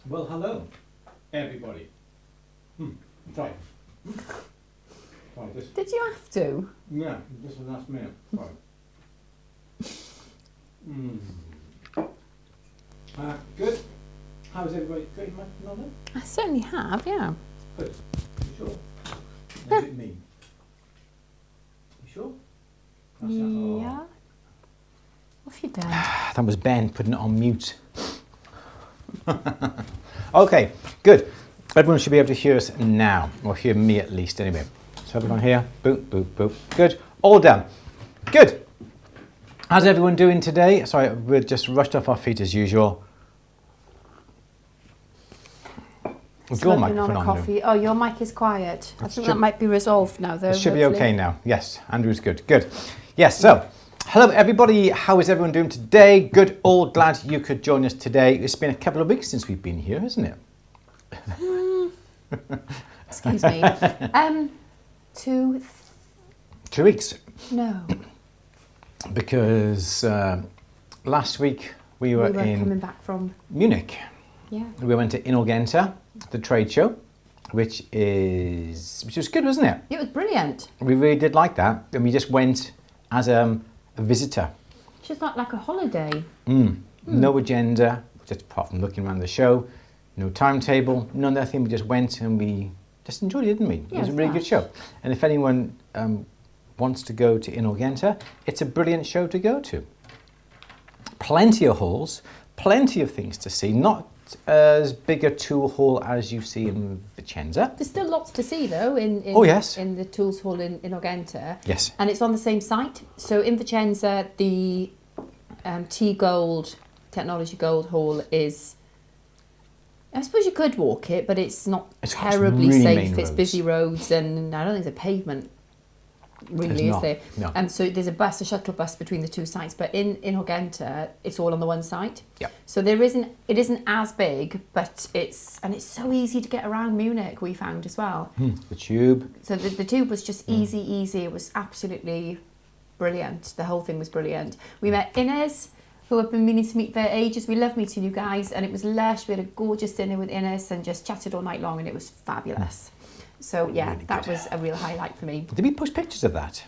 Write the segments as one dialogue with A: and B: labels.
A: Well, hello, everybody. Try. Try this.
B: Did you have to?
A: Yeah, this is the last minute. Try. Good. How's everybody? Good, London?
B: I certainly have, yeah.
A: Good. You sure? What does it mean? You sure?
B: Yeah. What have you done?
C: That was Ben putting it on mute. Okay, good. Everyone should be able to hear us now, or hear me at least anyway. So everyone here, boop, boop, boop. Good, all done. Good. How's everyone doing today? Sorry, we're just rushed off our feet as usual. Your microphone on
B: coffee. Oh, your mic is quiet. I think
C: should,
B: that might be resolved now, though.
C: It should be okay now. Yes, Andrew's good. Good. Yes, so hello everybody. How is everyone doing today? Good. All glad you could join us today. It's been a couple of weeks since we've been here, hasn't it?
B: Excuse me. 2
C: weeks.
B: No.
C: Because last week we were in
B: coming back from
C: Munich.
B: Yeah.
C: We went to Inorgenta, the trade show, which was good, wasn't it?
B: It was brilliant.
C: We really did like that, and we just went as a visitor.
B: Just like a holiday.
C: No agenda, just apart from looking around the show. No timetable, none of that thing. We just went and we just enjoyed it, didn't we?
B: Yeah,
C: it was a really good show. And if anyone wants to go to Inorgenta, it's a brilliant show to go to. Plenty of halls, plenty of things to see. Not as big a tool hall as you see in Vicenza.
B: There's still lots to see, though, in the tools hall in Inorgenta.
C: Yes.
B: And it's on the same site. So in Vicenza, the T-Gold, Technology Gold Hall is... I suppose you could walk it, but it's not terribly
C: really
B: safe. It's busy roads, and I don't think there's a pavement, really, is there?
C: No.
B: And so there's a shuttle bus between the two sites. But in Inorgenta, it's all on the one site.
C: Yeah.
B: So it isn't as big, but it's so easy to get around Munich. We found as well.
C: The tube.
B: So the tube was just easy. It was absolutely brilliant. The whole thing was brilliant. We met Ines, who I've been meaning to meet for ages. We love meeting you guys, and it was lush. We had a gorgeous dinner with Ines and just chatted all night long, and it was fabulous. So yeah,
C: Really
B: that
C: good.
B: was a real highlight for me.
C: Did we post pictures of that?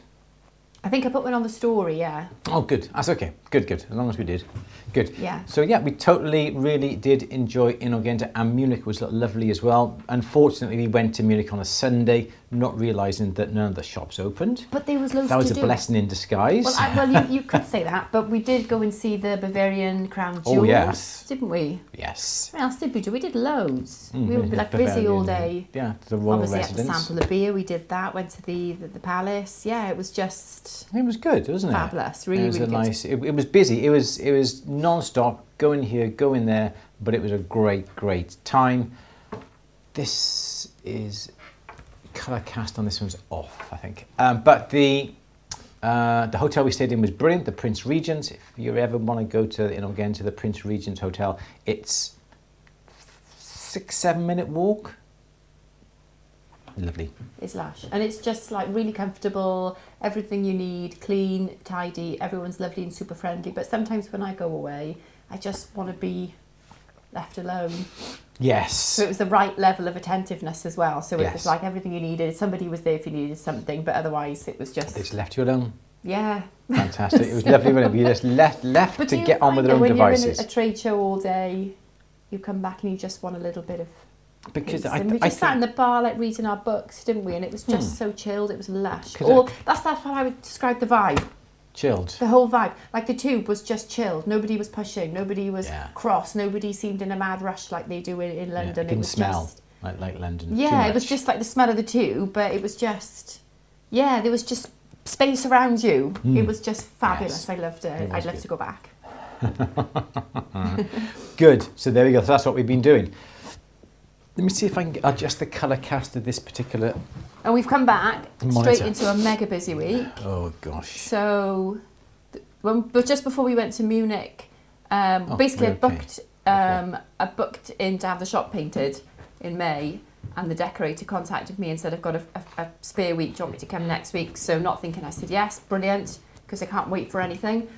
B: I think I put one on the story, yeah.
C: Oh, good. That's okay. Good. As long as we did. Good.
B: Yeah.
C: So yeah, we totally, really did enjoy Inorgenta, and Munich was lovely as well. Unfortunately, we went to Munich on a Sunday, not realising that none of the shops opened.
B: But there was loads
C: That was
B: to
C: a
B: do.
C: blessing in disguise.
B: Well, you could say that, but we did go and see the Bavarian crown jewels,
C: Oh, yes.
B: didn't we?
C: Yes.
B: What else did we do? We did loads. We
C: we
B: were
C: did
B: like busy all
C: Bavarian,
B: day.
C: Yeah, the royal
B: Obviously,
C: residence.
B: had to sample the beer. We did that. Went to the palace. Yeah, it was just
C: It was good, wasn't it?
B: fabulous. Really,
C: It was
B: really good.
C: nice. It was busy. It was non-stop. Going here, going there, but it was a great time. This is colour cast on this one's off, I think. But the hotel we stayed in was brilliant. The Prince Regent. If you ever want to go to the Prince Regent Hotel, it's 6-7 minute walk. Lovely.
B: It's lush, and it's just like really comfortable. Everything you need, clean, tidy. Everyone's lovely and super friendly. But sometimes when I go away, I just want to be left alone.
C: Yes.
B: So it was the right level of attentiveness as well. So it
C: Yes.
B: was like everything you needed. Somebody was there if you needed something, but otherwise it was just...
C: It's left you alone.
B: Yeah.
C: Fantastic. It was lovely, wasn't it? You just left
B: But
C: to
B: do you
C: get on with
B: find
C: their own
B: that
C: devices.
B: when you're in a trade show all day, you come back and you just want a little bit of...
C: Because
B: peace? And we just sat in the bar like reading our books, didn't we? And it was just so chilled. It was lush. Or that's how I would describe the vibe.
C: Chilled.
B: The whole vibe. Like the tube was just chilled. Nobody was pushing. Nobody was
C: Yeah.
B: cross. Nobody seemed in a mad rush like they do in
C: Yeah,
B: London.
C: it didn't
B: was
C: smell
B: just...
C: like London. too
B: Yeah, it was
C: much.
B: just like the smell of the tube, but it was just... Yeah, there was just space around you. It was just fabulous.
C: Yes.
B: I loved it.
C: It was
B: I'd love
C: good.
B: to go back.
C: Good. So there we go. So that's what we've been doing. Let me see if I can adjust the colour cast of this particular...
B: And we've come back
C: Monitor.
B: straight into a mega busy week.
C: Oh, gosh.
B: So, but just before we went to Munich, basically
C: okay.
B: I booked in to have the shop painted in May, and the decorator contacted me and said, I've got a spare week, do you want me to come next week? So not thinking, I said, yes, brilliant, because I can't wait for anything.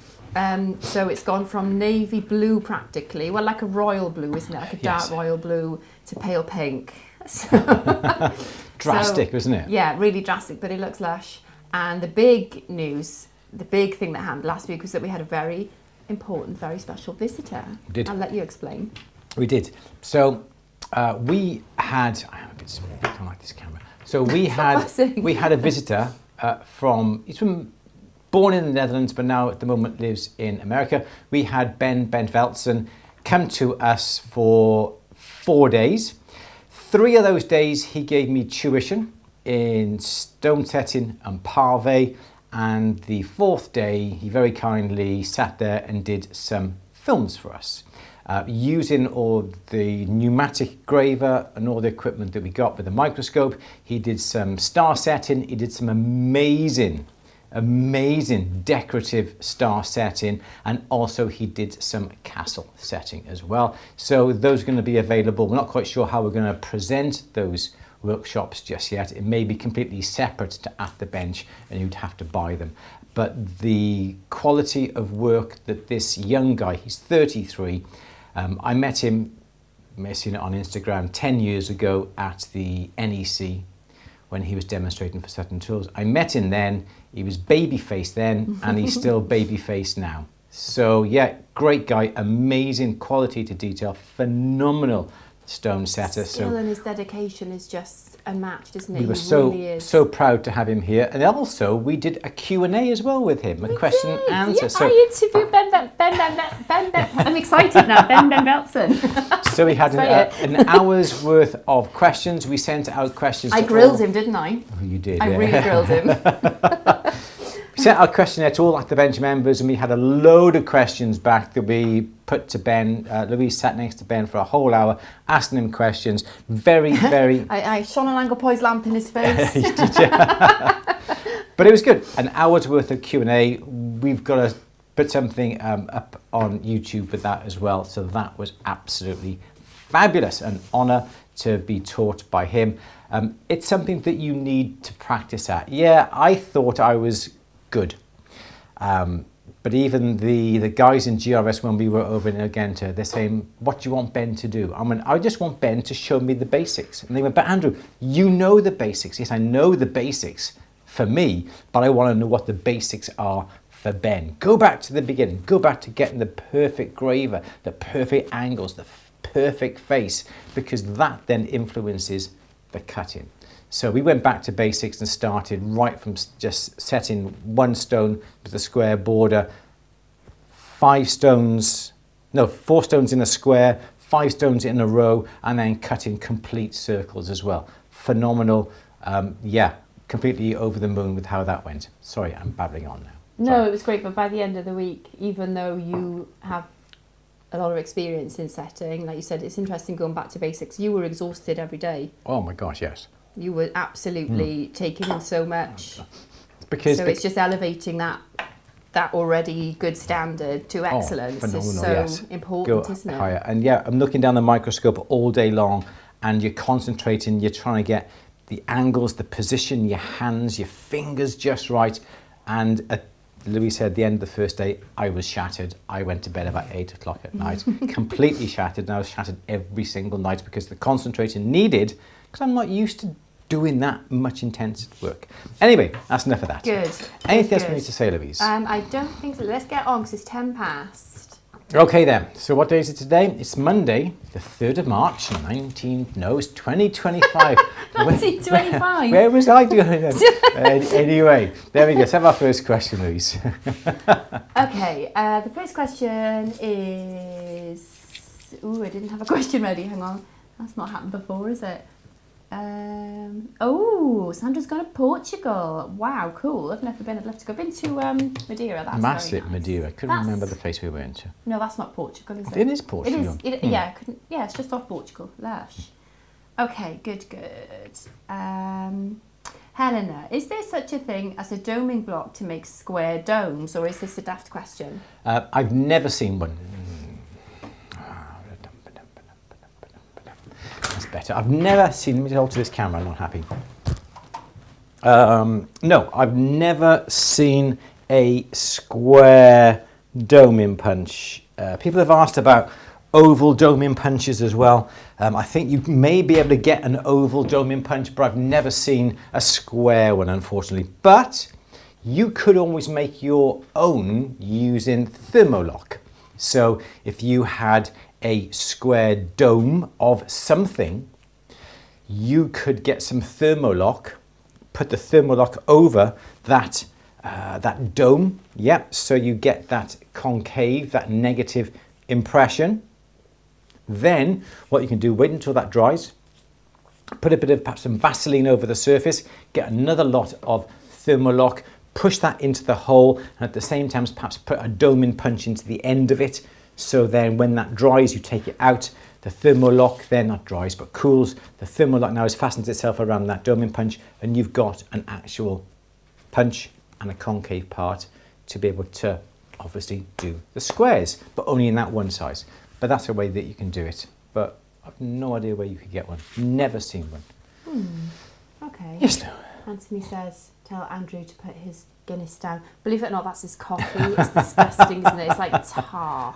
B: So it's gone from navy blue practically, well, like a royal blue, isn't it? Like a dark
C: Yes.
B: royal blue to pale pink.
C: Drastic, isn't it?
B: Yeah, really drastic, but it looks lush. And the big news, the big thing that happened last week was that we had a very important, very special visitor.
C: We did.
B: I'll let you explain.
C: We did. So we had... I don't like this camera. So we
B: fussing.
C: had a visitor he's from born in the Netherlands, but now at the moment lives in America. We had Ben Veltzen come to us for 4 days. 3 of those days he gave me tuition in stone setting and pave, and the 4th day he very kindly sat there and did some films for us. Using all the pneumatic graver and all the equipment that we got with the microscope, he did some star setting, he did some amazing decorative star setting, and also he did some castle setting as well. So those are going to be available. We're not quite sure how we're going to present those workshops just yet. It may be completely separate to At the Bench and you'd have to buy them. But the quality of work that this young guy, he's 33, I met him, you may have seen it on Instagram, 10 years ago at the NEC when he was demonstrating for Sutton Tools. I met him then, he was baby-faced then, and he's still baby-faced now. So yeah, great guy, amazing quality to detail, phenomenal stone setter.
B: Skill and his dedication is just unmatched, isn't it?
C: We were
B: He
C: so
B: really is.
C: so proud to have him here, and also we did a Q&A as well with him, a question and answer.
B: Yeah,
C: So
B: I interviewed Ben. I'm excited now. Ben Veltzen.
C: so we had
B: Say it.
C: an hour's worth of questions. We sent out questions.
B: I
C: to
B: grilled
C: all-
B: him, didn't I?
C: Oh, you did.
B: I
C: yeah.
B: really grilled him.
C: We sent out a questionnaire to all At the Bench members, and we had a load of questions back that we put to Ben. Louise sat next to Ben for a whole hour, asking him questions. Very, very...
B: I shone an Anglepoise lamp in his face.
C: But it was good. An hour's worth of Q&A. We've got to put something up on YouTube with that as well. So that was absolutely fabulous. An honour to be taught by him. It's something that you need to practice at. Yeah, I thought I was good. But even the guys in GRS, when we were over in Argenta, they're saying, what do you want Ben to do? I mean, I just want Ben to show me the basics. And they went, but Andrew, you know the basics. Yes, I know the basics for me, but I want to know what the basics are for Ben. Go back to the beginning. Go back to getting the perfect graver, the perfect angles, the perfect face, because that then influences the cutting. So we went back to basics and started right from just setting one stone with a square border, 4 stones in a square, 5 stones in a row, and then cutting complete circles as well. Phenomenal. Yeah, completely over the moon with how that went. Sorry, I'm babbling on now.
B: No,
C: Sorry.
B: it was great, but by the end of the week, even though you have a lot of experience in setting, like you said, it's interesting going back to basics. You were exhausted every day.
C: Oh my gosh, yes.
B: You were absolutely taking in so much.
C: Because
B: So it's just elevating that already good standard to excellence is
C: phenomenal,
B: so
C: yes.
B: important,
C: Go
B: isn't it?
C: higher. And yeah, I'm looking down the microscope all day long, and you're concentrating, you're trying to get the angles, the position, your hands, your fingers just right. And Louis said at the end of the first day, I was shattered. I went to bed about 8 o'clock at night, completely shattered. And I was shattered every single night because the concentration needed, because I'm not used to doing that much intense work. Anyway, that's enough of that.
B: Good.
C: Anything else we
B: Good.
C: need to say, Louise?
B: I don't think so. Let's get on because it's 10 past.
C: Okay then, so what day is it today? It's Monday, the 3rd of March, it's 2025.
B: 1925.
C: Where was I doing then? Anyway, there we go. Let's have our first question, Louise.
B: Okay, the first question is... Ooh, I didn't have a question ready, hang on. That's not happened before, is it? Oh, Sandra's gone to Portugal. Wow, cool. I've never been. I'd love to go. I've been to Madeira. That's
C: Massive
B: very nice.
C: Madeira. Couldn't remember the place we went to.
B: No, that's not Portugal, is it?
C: It is Portugal.
B: It is. Yeah, yeah, it's just off Portugal. Lush. Okay, good. Helena, is there such a thing as a doming block to make square domes, or is this a daft question?
C: I've never seen one. That's better. I've never seen. Let me alter this camera. I'm not happy. No, I've never seen a square doming punch. People have asked about oval doming punches as well. I think you may be able to get an oval doming punch, but I've never seen a square one, unfortunately. But you could always make your own using Thermolock. So if you had a square dome of something, you could get some Thermolock, put the Thermolock over that that dome, so you get that concave, that negative impression. Then what you can do, wait until that dries, put a bit of perhaps some Vaseline over the surface, get another lot of Thermolock, push that into the hole, and at the same time perhaps put a doming punch into the end of it. So then when that dries, you take it out, the Thermolock then not dries but cools. The Thermolock now has fastened itself around that doming punch, and you've got an actual punch and a concave part to be able to obviously do the squares, but only in that one size. But that's a way that you can do it. But I've no idea where you could get one. Never seen one.
B: Okay.
C: Yes, Lou.
B: Anthony says, tell Andrew to put his Guinness down. Believe it or not, that's his coffee. It's disgusting, isn't it? It's like tar.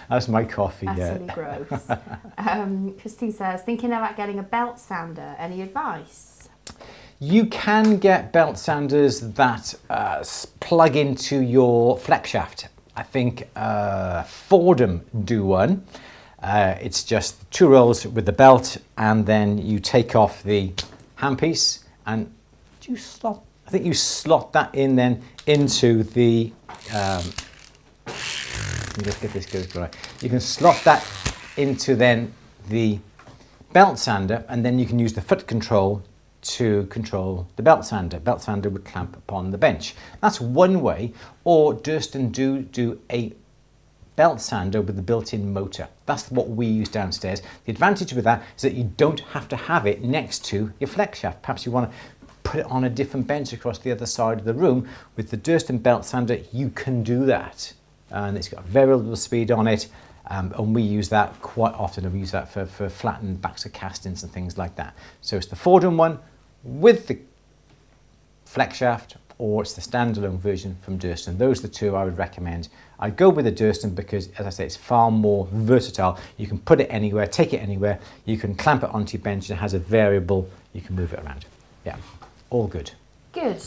C: That's my coffee,
B: Absolutely gross. Christine says, thinking about getting a belt sander. Any advice?
C: You can get belt sanders that plug into your flex shaft. I think Fordham do one. It's just 2 rolls with the belt, and then you take off the handpiece, and do you slot? I think you slot that in then into the. Let me just get this good right. You can slot that into then the belt sander, and then you can use the foot control to control the belt sander. Belt sander would clamp upon the bench. That's one way. Or Durston do a belt sander with the built-in motor. That's what we use downstairs. The advantage with that is that you don't have to have it next to your flex shaft. Perhaps you want to put it on a different bench across the other side of the room. With the Durston belt sander, you can do that. And it's got variable speed on it. And we use that quite often. We use that for flattened backs of castings and things like that. So it's the Fordham one with the flex shaft, or it's the standalone version from Durston. Those are the two I would recommend. I go with the Durston because, as I say, it's far more versatile. You can put it anywhere, take it anywhere. You can clamp it onto your bench. It has a variable. You can move it around. Yeah, all good.
B: Good.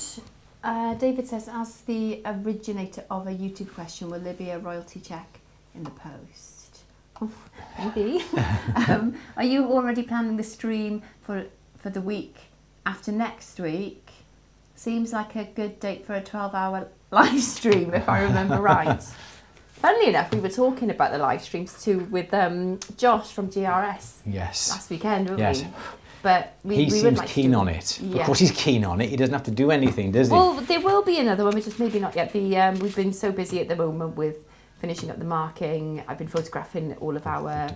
B: David says, as the originator of a YouTube question, will there be a royalty check in the post? Oh, maybe. Are you already planning the stream for the week after next week? Seems like a good date for a 12-hour live stream, if I remember right. Funnily enough, we were talking about the live streams too with Josh from GRS.
C: Yes.
B: Last weekend, weren't
C: Yes.
B: we? But
C: he
B: would
C: seems
B: like to
C: keen
B: do
C: on it. Of course, he's keen on it. He doesn't have to do anything, does he?
B: Well, there will be another one, which is maybe not yet. We've been so busy at the moment with finishing up the marking. I've been photographing all of our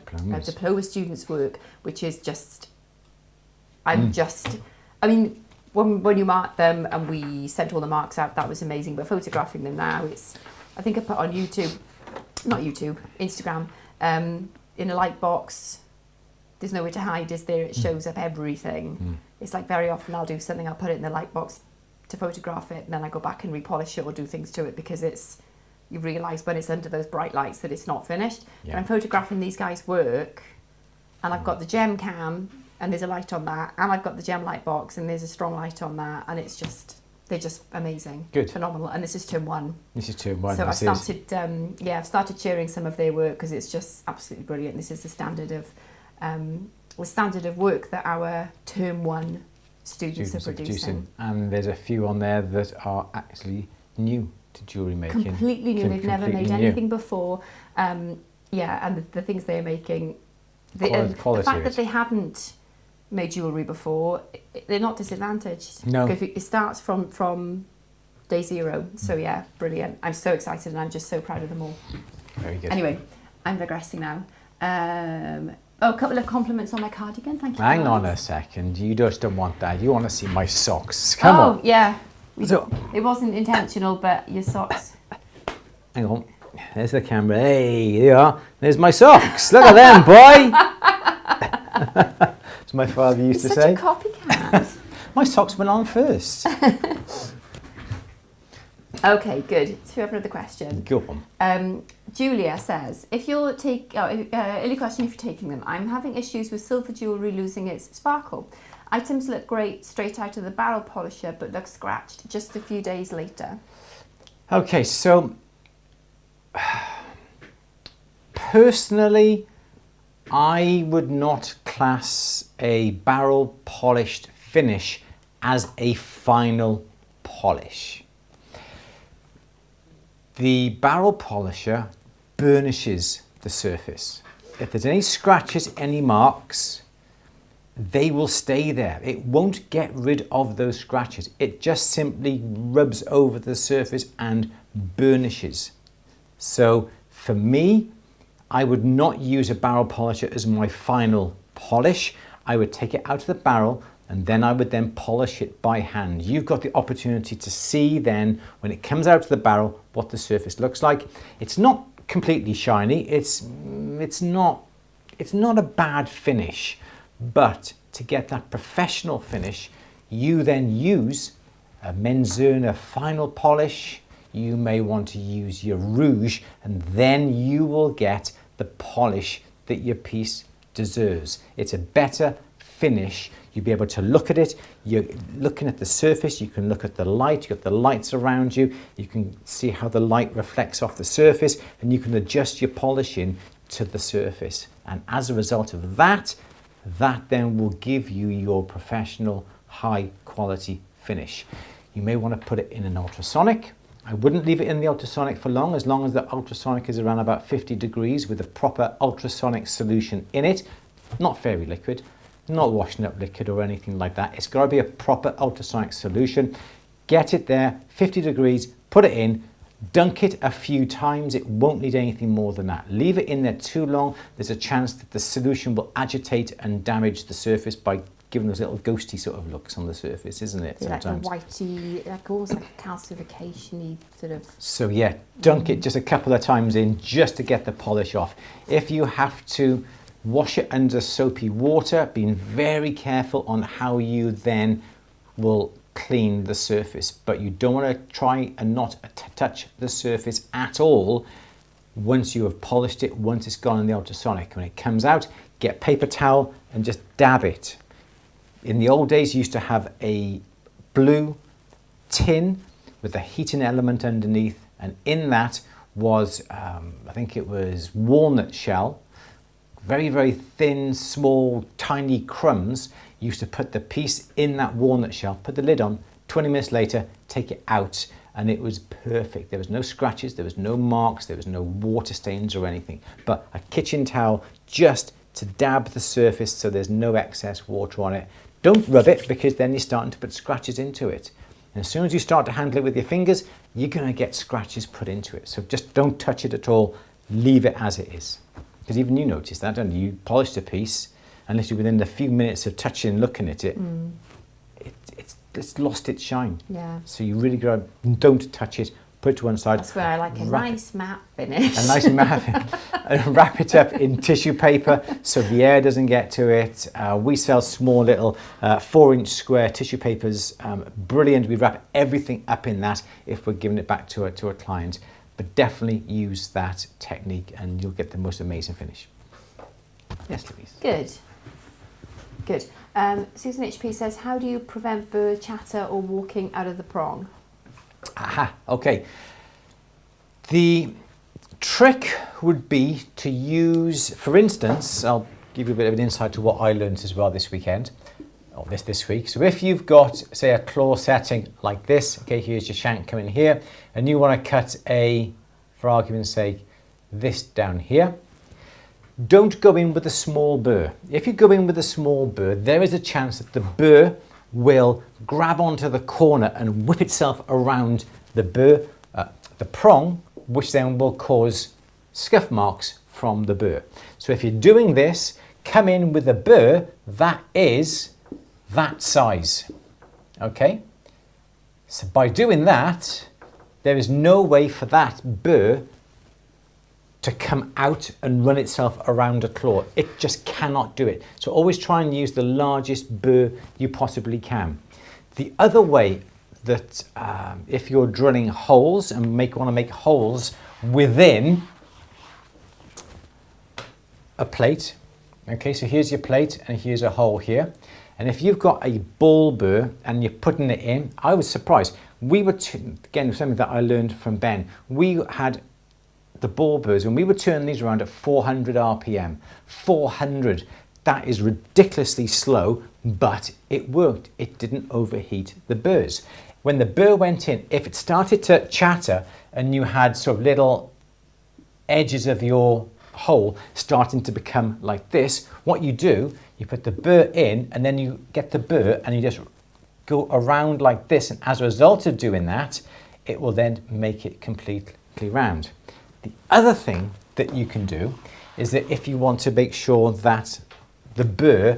B: diploma students' work, which is just... I mean, when you mark them and we sent all the marks out, that was amazing. But photographing them now, I think I put on Instagram, in a light box. There's nowhere to hide, is there? It shows up everything. It's like very often I'll do something, I'll put it in the light box to photograph it, and then I go back and repolish it or do things to it because you realise when it's under those bright lights that it's not finished.
C: Yeah.
B: But I'm photographing these guys' work, and I've got the gem cam, and there's a light on that, and I've got the gem light box, and there's a strong light on that, and it's just they're just amazing.
C: Good.
B: Phenomenal. And this is term 1.
C: This is term 1.
B: So
C: this
B: I've started, I've started sharing some of their work because it's just absolutely brilliant. This is the standard of work that our term 1 students are producing.
C: And there's a few on there that are actually new to jewellery making.
B: Completely new. They've never made
C: new.
B: anything before. And the things they're making, the fact that they haven't made jewellery before, they're not disadvantaged.
C: No.
B: Because it starts from day 0. So yeah, brilliant. I'm so excited and I'm just so proud of them all.
C: Very good.
B: Anyway, I'm digressing now. A couple of compliments on my cardigan, thank you.
C: Hang on a second, you just don't want that. You want to see my socks. Come on.
B: Oh, yeah.
C: So,
B: It wasn't intentional, but your socks.
C: hang on. There's the camera. Hey, there you are. There's my socks. Look at them, boy. As my father used to
B: You're
C: say.
B: such a copycat.
C: My socks went on first.
B: Okay, good. So we have another question.
C: Go on.
B: Julia says, early question if you're taking them. I'm having issues with silver jewellery losing its sparkle. Items look great straight out of the barrel polisher, but look scratched just a few days later.
C: Okay, so personally, I would not class a barrel polished finish as a final polish. The barrel polisher burnishes the surface. If there's any scratches, any marks, they will stay there. It won't get rid of those scratches. It just simply rubs over the surface and burnishes. So for me, I would not use a barrel polisher as my final polish. I would take it out of the barrel and then I would then polish it by hand. You've got the opportunity to see then when it comes out of the barrel what the surface looks like. It's not completely shiny. It's not a bad finish, but to get that professional finish, you then use a Menzerner final polish. You may want to use your rouge, and then you will get the polish that your piece deserves. It's a better finish. You'll be able to look at it. You're looking at the surface. You can look at the light. You've got the lights around you. You can see how the light reflects off the surface, and you can adjust your polishing to the surface. And as a result of that then will give you your professional high quality finish. You may want to put it in an ultrasonic. I wouldn't leave it in the ultrasonic for long as the ultrasonic is around about 50 degrees with a proper ultrasonic solution in it. Not fairy liquid, not washing up liquid or anything like that. It's got to be a proper ultrasonic solution. Get it there, 50 degrees, put it in, dunk it a few times. It won't need anything more than that. Leave it in there too long, there's a chance that the solution will agitate and damage the surface by giving those little ghosty sort of looks on the surface, isn't it?
B: Like a
C: Sometimes.
B: whitey, like almost like a calcification-y sort of.
C: So yeah, dunk it just a couple of times in just to get the polish off. If you have to wash it under soapy water, being very careful on how you then will clean the surface, but you don't want to try and not touch the surface at all once you have polished it, once it's gone in the ultrasonic. When it comes out, get paper towel and just dab it. In the old days, you used to have a blue tin with a heating element underneath, and in that was, I think it was walnut shell, very, very thin, small, tiny crumbs. You used to put the piece in that walnut shell, put the lid on, 20 minutes later, take it out, and it was perfect. There was no scratches, there was no marks, there was no water stains or anything, but a kitchen towel just to dab the surface so there's no excess water on it. Don't rub it because then you're starting to put scratches into it. And as soon as you start to handle it with your fingers, you're going to get scratches put into it. So just don't touch it at all, leave it as it is. Because even you notice that, don't you? You polished a piece, and literally within a few minutes of touching and looking at it, it's lost its shine.
B: Yeah.
C: So you really don't touch it, put it to one side.
B: That's where I like a nice matte finish.
C: A nice matte, and wrap it up in tissue paper so the air doesn't get to it. We sell small little 4-inch square tissue papers, brilliant. We wrap everything up in that if we're giving it back to a client. But definitely use that technique and you'll get the most amazing finish. Yes, Louise.
B: Good. Good. Susan HP says, how do you prevent bird chatter or walking out of the prong?
C: Aha, okay. The trick would be to use, for instance, I'll give you a bit of an insight to what I learned as well this weekend, or this week. So if you've got, say, a claw setting like this, okay, here's your shank coming here, and you want to cut a, for argument's sake, this down here, don't go in with a small burr. If you go in with a small burr, there is a chance that the burr will grab onto the corner and whip itself around the burr, the prong, which then will cause scuff marks from the burr. So if you're doing this, come in with a burr that is that size, okay? So by doing that, there is no way for that burr to come out and run itself around a claw. It just cannot do it. So always try and use the largest burr you possibly can. The other way that if you're drilling holes and want to make holes within a plate, okay, so here's your plate and here's a hole here. And if you've got a ball burr and you're putting it in, I was surprised. We were, again, something that I learned from Ben, we had the ball burrs and we were turning these around at 400 RPM. 400, that is ridiculously slow, but it worked. It didn't overheat the burrs. When the burr went in, if it started to chatter and you had sort of little edges of your hole starting to become like this, what you do, you put the burr in and then you get the burr and you just go around like this, and as a result of doing that, it will then make it completely round. The other thing that you can do is that if you want to make sure that the burr,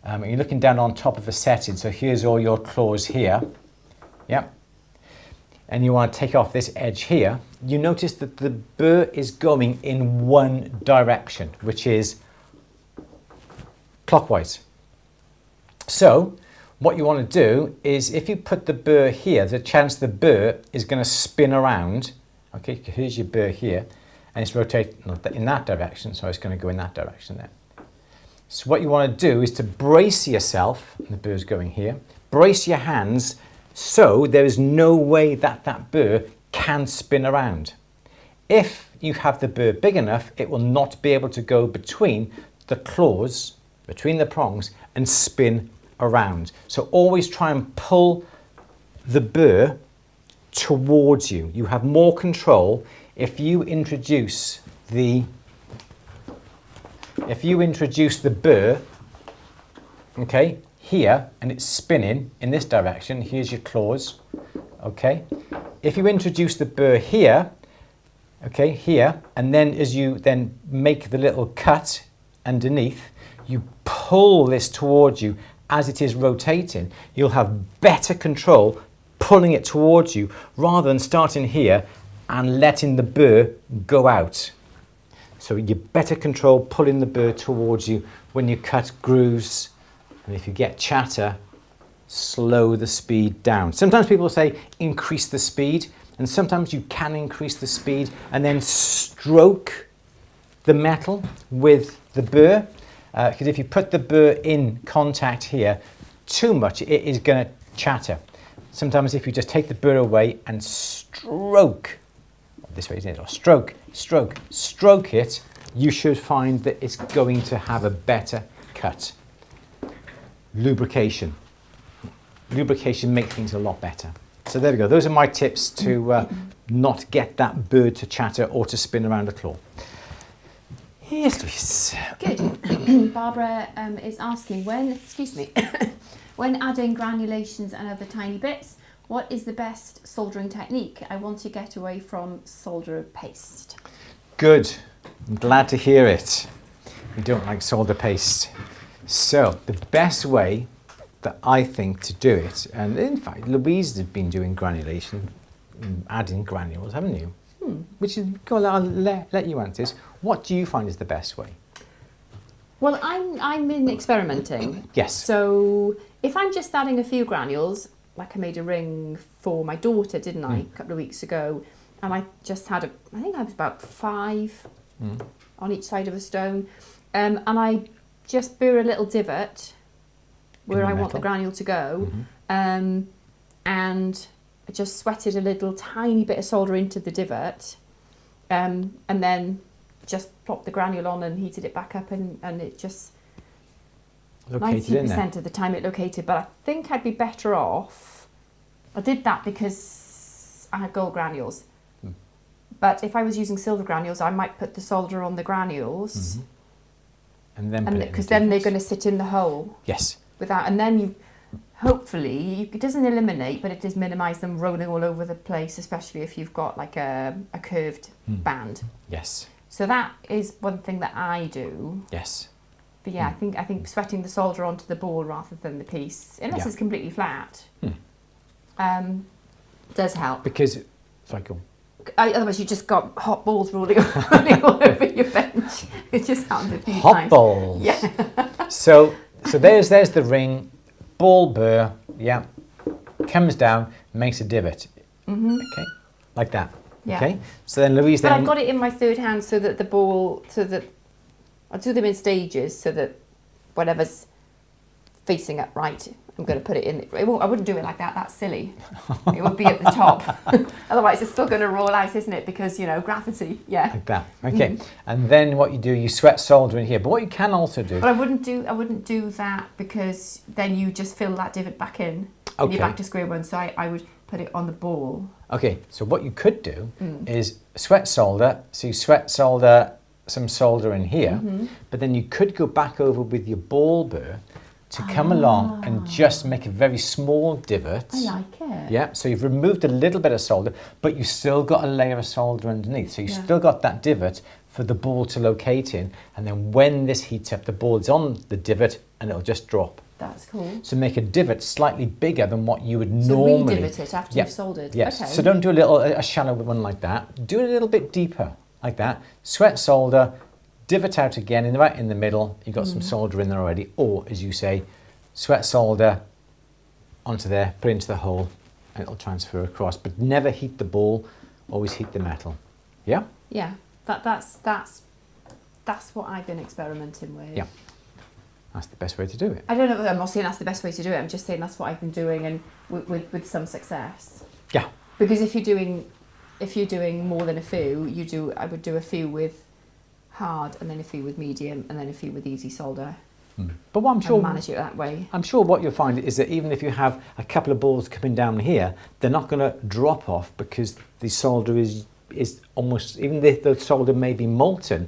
C: you're looking down on top of a setting, so here's all your claws here, yep, and you want to take off this edge here, you notice that the burr is going in one direction, which is clockwise. So what you want to do is if you put the burr here, there's a chance the burr is going to spin around. Okay, here's your burr here, and it's rotating in that direction, so it's going to go in that direction there. So what you want to do is to brace yourself, the burr's going here, brace your hands so there is no way that that burr can spin around. If you have the burr big enough, it will not be able to go between the claws, between the prongs, and spin around. So always try and pull the burr towards you. You have more control if you introduce the burr, okay, here, and it's spinning in this direction. Here's your claws, okay. If you introduce the burr here, okay, here, and then as you then make the little cut underneath, you pull this towards you as it is rotating, you'll have better control pulling it towards you rather than starting here and letting the burr go out. So you better control pulling the burr towards you when you cut grooves, and if you get chatter, slow the speed down. Sometimes people say increase the speed, and sometimes you can increase the speed and then stroke the metal with the burr, because if you put the burr in contact here too much, it is going to chatter. Sometimes if you just take the burr away and stroke, this way, isn't it? Or stroke, stroke, stroke it, you should find that it's going to have a better cut. Lubrication. Lubrication makes things a lot better. So there we go. Those are my tips to not get that bird to chatter or to spin around a claw. Yes, Louise.
B: Good. Barbara is asking when adding granulations and other tiny bits, what is the best soldering technique? I want to get away from solder paste.
C: Good. I'm glad to hear it. You don't like solder paste. So the best way that I think to do it, and in fact Louise has been doing granulation, adding granules, haven't you? Which is, go on, I'll let you answer this. What do you find is the best way?
B: Well, I'm in experimenting.
C: Yes.
B: So if I'm just adding a few granules, like I made a ring for my daughter, didn't I, a couple of weeks ago, and I just had I think I was about 5 on each side of a stone, and I just burr a little divot where
C: the
B: I want the
C: metal.
B: granule to go.
C: Mhm.
B: And I just sweated a little tiny bit of solder into the divot, and then just plopped the granule on and heated it back up, and it just
C: Located in there.
B: 90% of the time it located. But I think I'd be better off. I did that because I had gold granules. But if I was using silver granules, I might put the solder on the granules,
C: And then put it in the
B: because then they're
C: divots.
B: going to sit in the hole
C: Yes.
B: without, and then it doesn't eliminate, but it does minimise them rolling all over the place, especially if you've got like a curved band.
C: Yes.
B: So that is one thing that I do.
C: Yes.
B: But yeah, I think sweating the solder onto the ball rather than the piece, unless it's completely flat, does help.
C: Because, sorry, go on.
B: Otherwise, you just got hot balls rolling all over your bench. It just happened a few
C: Hot
B: times.
C: balls.
B: Yeah.
C: So there's the ring, ball burr, yeah, comes down, makes a divot. Okay, like that.
B: Yeah.
C: Okay, so then Louise
B: But
C: then.
B: I've got it in my third hand so that I do them in stages so that whatever's facing upright, I'm going to put it in. I wouldn't do it like that. That's silly. It would be at the top. Otherwise, it's still going to roll out, isn't it? Because, gravity. Yeah.
C: Like that. Okay, and then what you do, you sweat solder in here. But what you can also do.
B: But I wouldn't do that because then you just fill that divot back in. And
C: Okay.
B: you're back to square one. So I would put it on the ball.
C: Okay, so what you could do is sweat solder. So you sweat solder, some solder in here, but then you could go back over with your ball burr to come along and just make a very small divot.
B: I like it.
C: Yeah, so you've removed a little bit of solder, but you've still got a layer of solder underneath. So you've still got that divot for the ball to locate in, and then when this heats up, the ball is on the divot and it'll just drop.
B: That's cool.
C: So make a divot slightly bigger than what you would
B: So
C: normally.
B: re-divot it after
C: Yeah.
B: you've soldered.
C: Yes.
B: Okay.
C: So don't do a shallow one like that. Do it a little bit deeper, like that. Sweat solder, divot out again, right in the middle. You've got some solder in there already. Or, as you say, sweat solder onto there, put it into the hole, and it'll transfer across. But never heat the ball. Always heat the metal. Yeah.
B: Yeah. That's what I've been experimenting with.
C: Yeah. That's the best way to do it.
B: I don't know. I'm not saying that's the best way to do it. I'm just saying that's what I've been doing, and with some success.
C: Yeah.
B: Because if you're doing more than a few, I would do a few with hard, and then a few with medium, and then a few with easy solder.
C: But what I'm sure,
B: And manage it that way.
C: I'm sure what you'll find is that even if you have a couple of balls coming down here, they're not going to drop off because the solder is almost, even if the solder may be molten,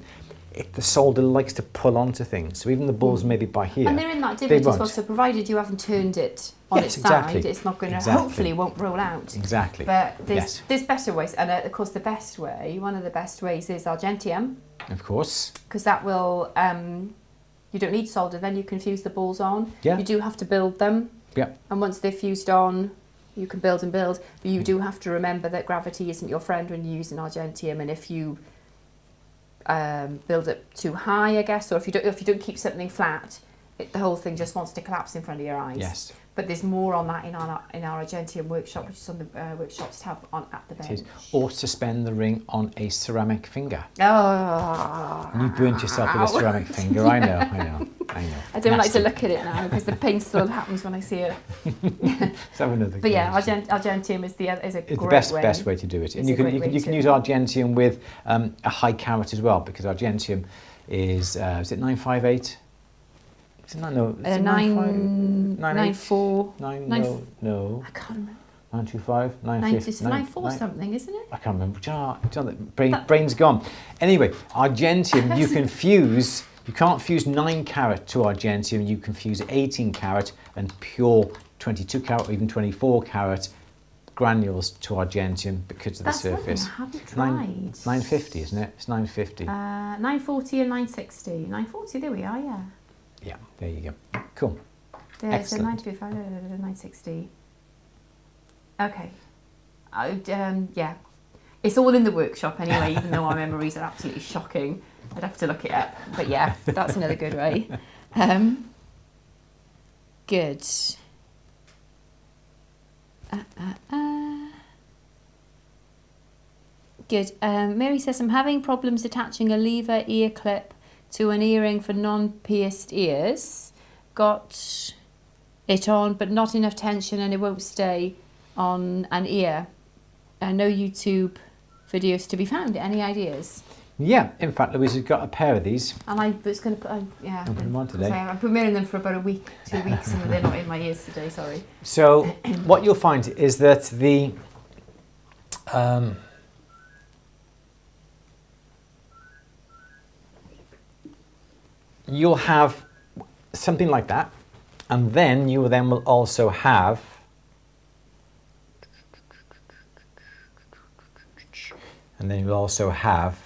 C: the solder likes to pull onto things. So even the balls maybe by here.
B: And they're in that
C: they
B: divot as well,
C: won't.
B: so provided you haven't turned it on
C: Yes,
B: its
C: exactly.
B: side, it's not going to,
C: Exactly.
B: hopefully won't roll out.
C: Exactly.
B: But
C: Yes.
B: there's better ways, and of course the best way, one of the best ways is Argentium,
C: Of course.
B: because that will, you don't need solder, then you can fuse the balls on.
C: Yeah.
B: You do have to build them,
C: Yeah.
B: and once they're fused on, you can build and build, but you do have to remember that gravity isn't your friend when you're using Argentium, and if you build it too high, I guess, or if you don't keep something flat, the whole thing just wants to collapse in front of your eyes.
C: Yes.
B: But there's more on that in our Argentium workshop, which is on the workshops tab on at the
C: It
B: bench.
C: is. Or suspend the ring on a ceramic finger.
B: Oh,
C: And you burnt yourself with a ceramic finger. I know.
B: I don't like to
C: Nasty.
B: look at it now because the pain still happens when I see it.
C: Let's have another
B: But yeah,
C: go.
B: Argentium is a
C: It's
B: great
C: the best
B: way.
C: way to do it. And
B: It's
C: you
B: a
C: can
B: great way
C: you can
B: to-
C: use Argentium with a high carat as well, because Argentium is it 958? Is it no? Is it
B: 994.
C: Nine,
B: nine-
C: no.
B: I can't remember.
C: 925, 950,
B: 94 something, isn't it?
C: I can't remember. Brain's gone. Anyway, Argentium you can fuse. You can't fuse 9 carat to Argentium. You can fuse 18 carat and pure 22 carat or even 24 carat granules to Argentium because of
B: That's
C: the
B: one thing
C: surface.
B: I haven't tried.
C: 950, isn't it? It's 950.
B: 940 and 960. 940, there we are, yeah.
C: Yeah, there you go. Cool.
B: There's a
C: Excellent.
B: 925, 960. Okay. Yeah. It's all in the workshop anyway, even though our memories are absolutely shocking. I'd have to look it up. But yeah, that's another good way. Good. Good. Mary says, I'm having problems attaching a lever ear clip to an earring for non-pierced ears. Got it on, but not enough tension and it won't stay on an ear. No YouTube videos to be found. Any ideas?
C: Yeah, in fact, Louise has got a pair of these.
B: And I was going to put, yeah.
C: I'll put them on today.
B: I've been wearing them for about a week, 2 weeks, and they're not in my ears today, sorry.
C: So what you'll find is that the you'll have something like that, and then you will also have you'll also have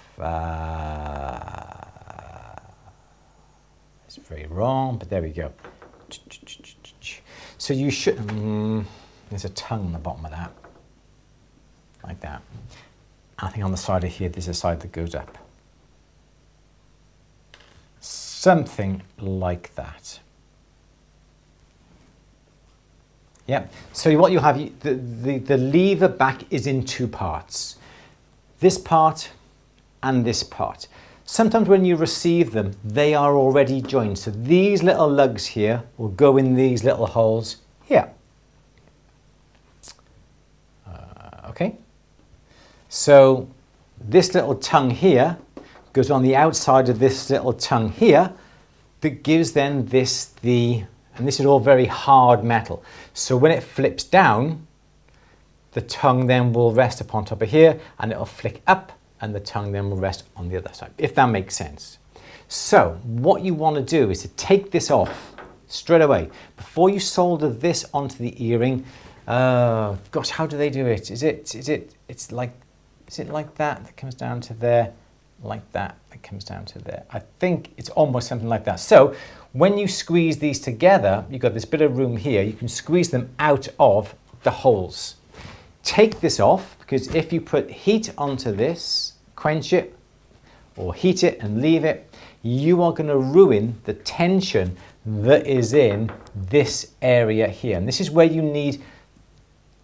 C: it's very wrong, but there we go. So you should there's a tongue on the bottom of that, like that. I think on the side of here there's a side that goes up. Something like that. Yeah. So what you have, the lever back is in two parts. This part and this part. Sometimes when you receive them, they are already joined. So these little lugs here will go in these little holes here. Okay. So this little tongue here goes on the outside of this little tongue here, that gives then this and this is all very hard metal. So when it flips down, the tongue then will rest upon top of here, and it'll flick up, and the tongue then will rest on the other side, if that makes sense. So what you want to do is to take this off straight away before you solder this onto the earring. Gosh, how do they do it? Is it like that comes down to there, like that comes down to there? I think it's almost something like that. So when you squeeze these together, you've got this bit of room here. You can squeeze them out of the holes. Take this off, because if you put heat onto this, quench it, or heat it and leave it, you are going to ruin the tension that is in this area here. And this is where you need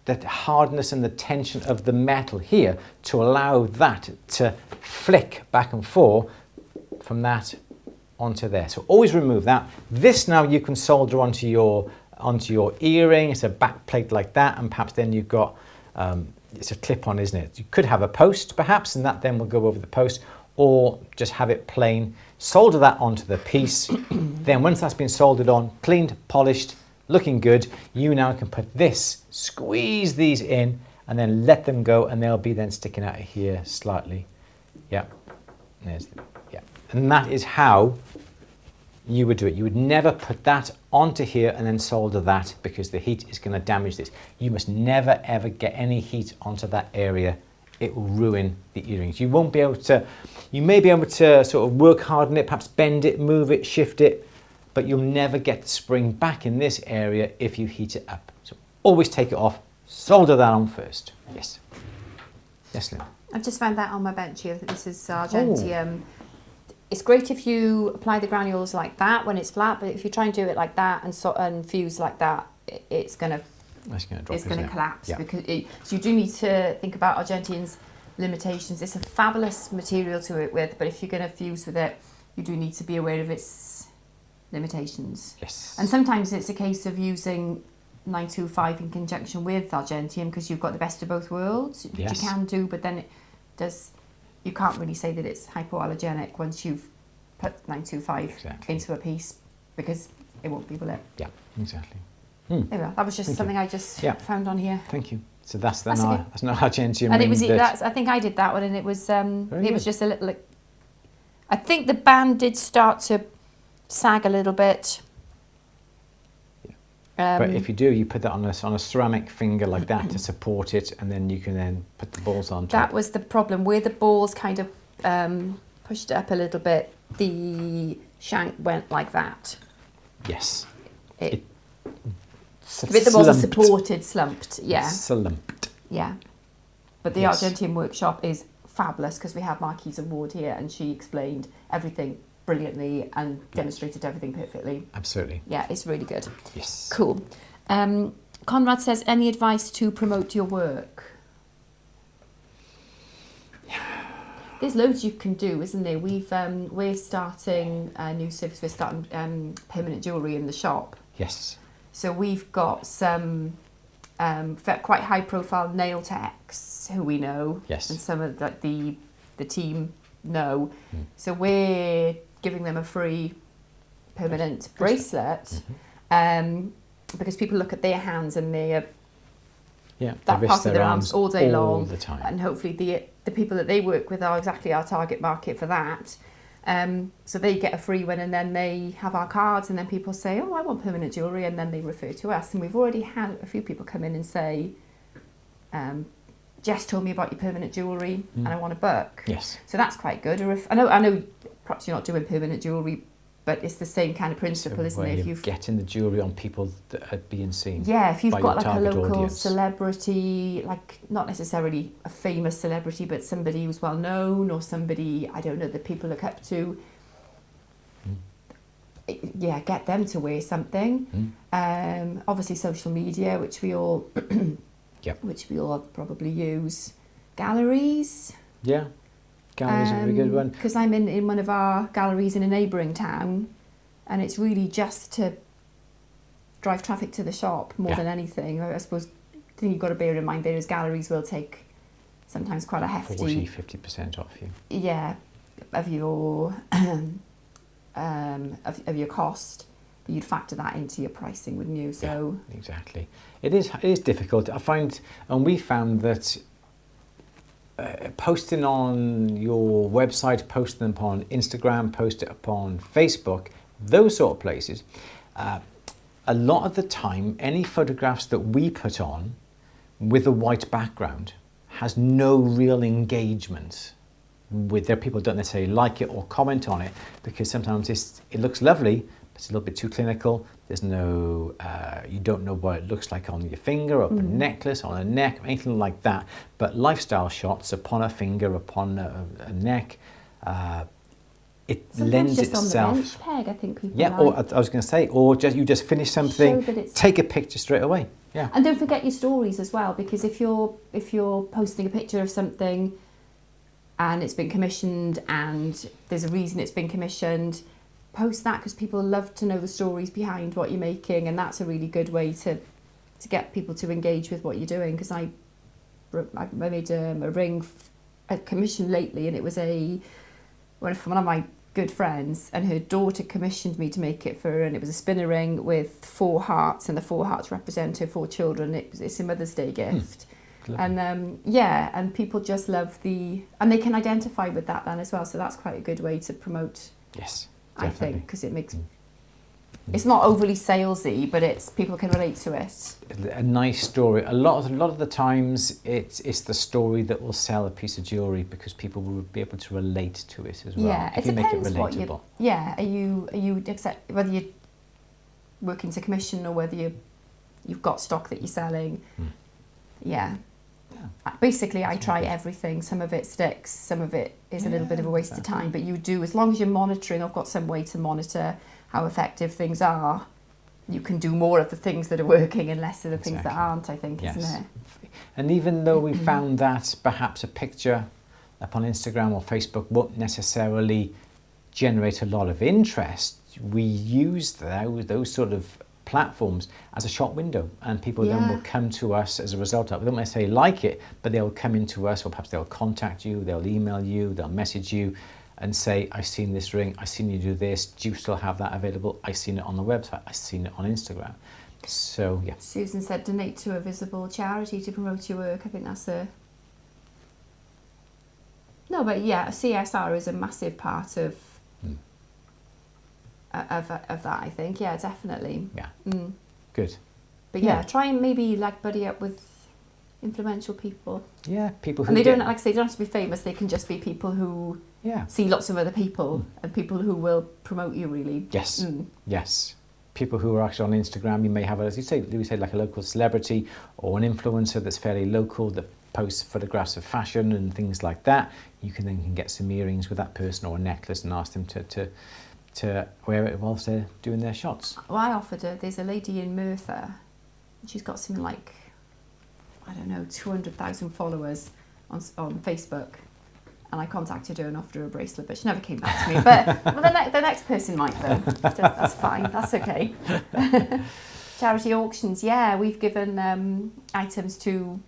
C: the hardness and the tension of the metal here to allow that to flick back and forth from that onto there. So always remove that. This now you can solder onto your earring. It's a back plate like that, and perhaps then you've got it's a clip-on, isn't it? You could have a post perhaps, and that then will go over the post, or just have it plain. Solder that onto the piece. Then once that's been soldered on, cleaned, polished, looking good, you now can put this, squeeze these in, and then let them go, and they'll be then sticking out of here slightly. Yeah, yeah. And that is how you would do it. You would never put that onto here and then solder that, because the heat is going to damage this. You must never ever get any heat onto that area. It will ruin the earrings. You won't be able to, you may be able to sort of work hard on it, perhaps bend it, move it, shift it, but you'll never get the spring back in this area if you heat it up. So always take it off, solder that on first. Yes. Yes, Lynn.
B: I've just found that on my bench here. This is Argentium. It's great if you apply the granules like that when it's flat, but if you try and do it like that and fuse like that, it's going to collapse. Yeah. Because so you do need to think about Argentium's limitations. It's a fabulous material to work with, but if you're going to fuse with it, you do need to be aware of its limitations.
C: Yes.
B: And sometimes it's a case of using 925 in conjunction with Argentium, because you've got the best of both worlds, which
C: yes.
B: you can do, but then it does. You can't really say that it's hypoallergenic once you've put 925
C: exactly.
B: into a piece, because it won't be, will it?
C: Yeah, exactly.
B: There we are. That was just something I just found on here.
C: Thank you. So that's not Argentium.
B: And it was I think I did that one, and it was was just a little. I think the band did start to sag a little bit.
C: But if you do, you put that on a ceramic finger like that to support it, and then you can then put the balls on top.
B: That was the problem, where the balls kind of pushed it up a little bit. The shank went like that.
C: Yes.
B: It was a supported, slumped, yeah.
C: Slumped.
B: Yeah. But the Argentium workshop is fabulous, because we have Marquise Ward here, and she explained everything brilliantly and demonstrated everything perfectly.
C: Absolutely.
B: Yeah, it's really good.
C: Yes.
B: Cool. Conrad says, any advice to promote your work? There's loads you can do, isn't there? We're starting a new service. We're starting permanent jewellery in the shop.
C: Yes.
B: So we've got some quite high profile nail techs who we know,
C: Yes.
B: and some of the team know. So we're giving them a free permanent bracelet, because people look at their hands and they that
C: risk
B: part of their arms all day
C: all
B: long,
C: the time.
B: and hopefully the people that they work with are exactly our target market for that. So they get a free one, and then they have our cards, and then people say, oh, I want permanent jewellery, and then they refer to us. And we've already had a few people come in and say, Jess told me about your permanent jewellery and I want a book.
C: Yes.
B: So that's quite good. Or if I know perhaps you're not doing permanent jewellery, but it's the same kind of principle, isn't it? If you're
C: getting the jewellery on people that are being seen.
B: Yeah, if you've
C: by
B: got
C: your
B: like a
C: target
B: local
C: audience.
B: celebrity, like not necessarily a famous celebrity, but somebody who's well known, or somebody, I don't know, that people look up to, yeah, get them to wear something. Obviously social media, which we all which we all probably use. Galleries.
C: Yeah, galleries are a good one.
B: Because I'm in one of our galleries in a neighbouring town, and it's really just to drive traffic to the shop more than anything. I suppose the thing you've got to bear in mind there is galleries will take sometimes quite a hefty
C: 40-50% off you.
B: Yeah, of your of your cost. But you'd factor that into your pricing, wouldn't you? So
C: yeah, exactly. It is difficult. I find, and we found that posting on your website, posting upon Instagram, post it upon Facebook, those sort of places, a lot of the time, any photographs that we put on with a white background has no real engagement with their people. Don't necessarily like it or comment on it, because sometimes it looks lovely, but it's a little bit too clinical. There's no, you don't know what it looks like on your finger, or a necklace, on a neck, anything like that. But lifestyle shots upon a finger, upon a neck, it
B: sometimes
C: lends
B: just
C: itself.
B: on the bench peg, I think people
C: Yeah,
B: like.
C: or I was going to say, or just you just finish something,
B: Show that it's-
C: take a picture straight away. Yeah.
B: And don't forget your stories as well, because if you're posting a picture of something and it's been commissioned and there's a reason it's been commissioned, post that, because people love to know the stories behind what you're making, and that's a really good way to get people to engage with what you're doing. Because I made a ring, a commission lately, and it was one of my good friends, and her daughter commissioned me to make it for her, and it was a spinner ring with 4 hearts, and the 4 hearts represent her 4 children. It's a Mother's Day gift. And and people just love and they can identify with that then as well, so that's quite a good way to promote.
C: Yes,
B: I
C: definitely.
B: think, because it makes it's not overly salesy, but it's people can relate to it.
C: A nice story. A lot of the times, it's the story that will sell a piece of jewellery, because people will be able to relate to it as well.
B: Yeah,
C: if
B: it
C: you make it
B: depends what
C: relatable.
B: are you accept whether you're working to commission or whether you've got stock that you're selling. Yeah. Basically, I try everything. Some of it sticks, some of it is a little bit of a waste of time, but you do, as long as you're monitoring, I've got some way to monitor how effective things are, you can do more of the things that are working and less of the things that aren't, I think, isn't it?
C: And even though we found that perhaps a picture upon Instagram or Facebook won't necessarily generate a lot of interest, we use those sort of platforms as a shop window, and people then will come to us as a result of it. They don't necessarily like it, but they'll come into us, or perhaps they'll contact you, they'll email you, they'll message you and say, I've seen this ring, I've seen you do this, do you still have that available? I've seen it on the website, I've seen it on Instagram. So yeah.
B: Susan said donate to a visible charity to promote your work. I think that's CSR is a massive part of that, I think. Yeah, definitely.
C: Yeah. Good.
B: But try and maybe buddy up with influential people.
C: Yeah, people who.
B: And they don't, like I say, they don't have to be famous. They can just be people who see lots of other people and people who will promote you, really.
C: Yes. Yes. People who are actually on Instagram, you may have, as you say, like a local celebrity or an influencer that's fairly local that posts photographs of fashion and things like that. You can then get some earrings with that person, or a necklace, and ask them to wear it whilst they're doing their shots.
B: Well, I offered her, there's a lady in Merthyr, and she's got something like, I don't know, 200,000 followers on Facebook, and I contacted her and offered her a bracelet, but she never came back to me. But the next person might, though. That's fine, that's okay. Charity auctions, yeah. We've given items to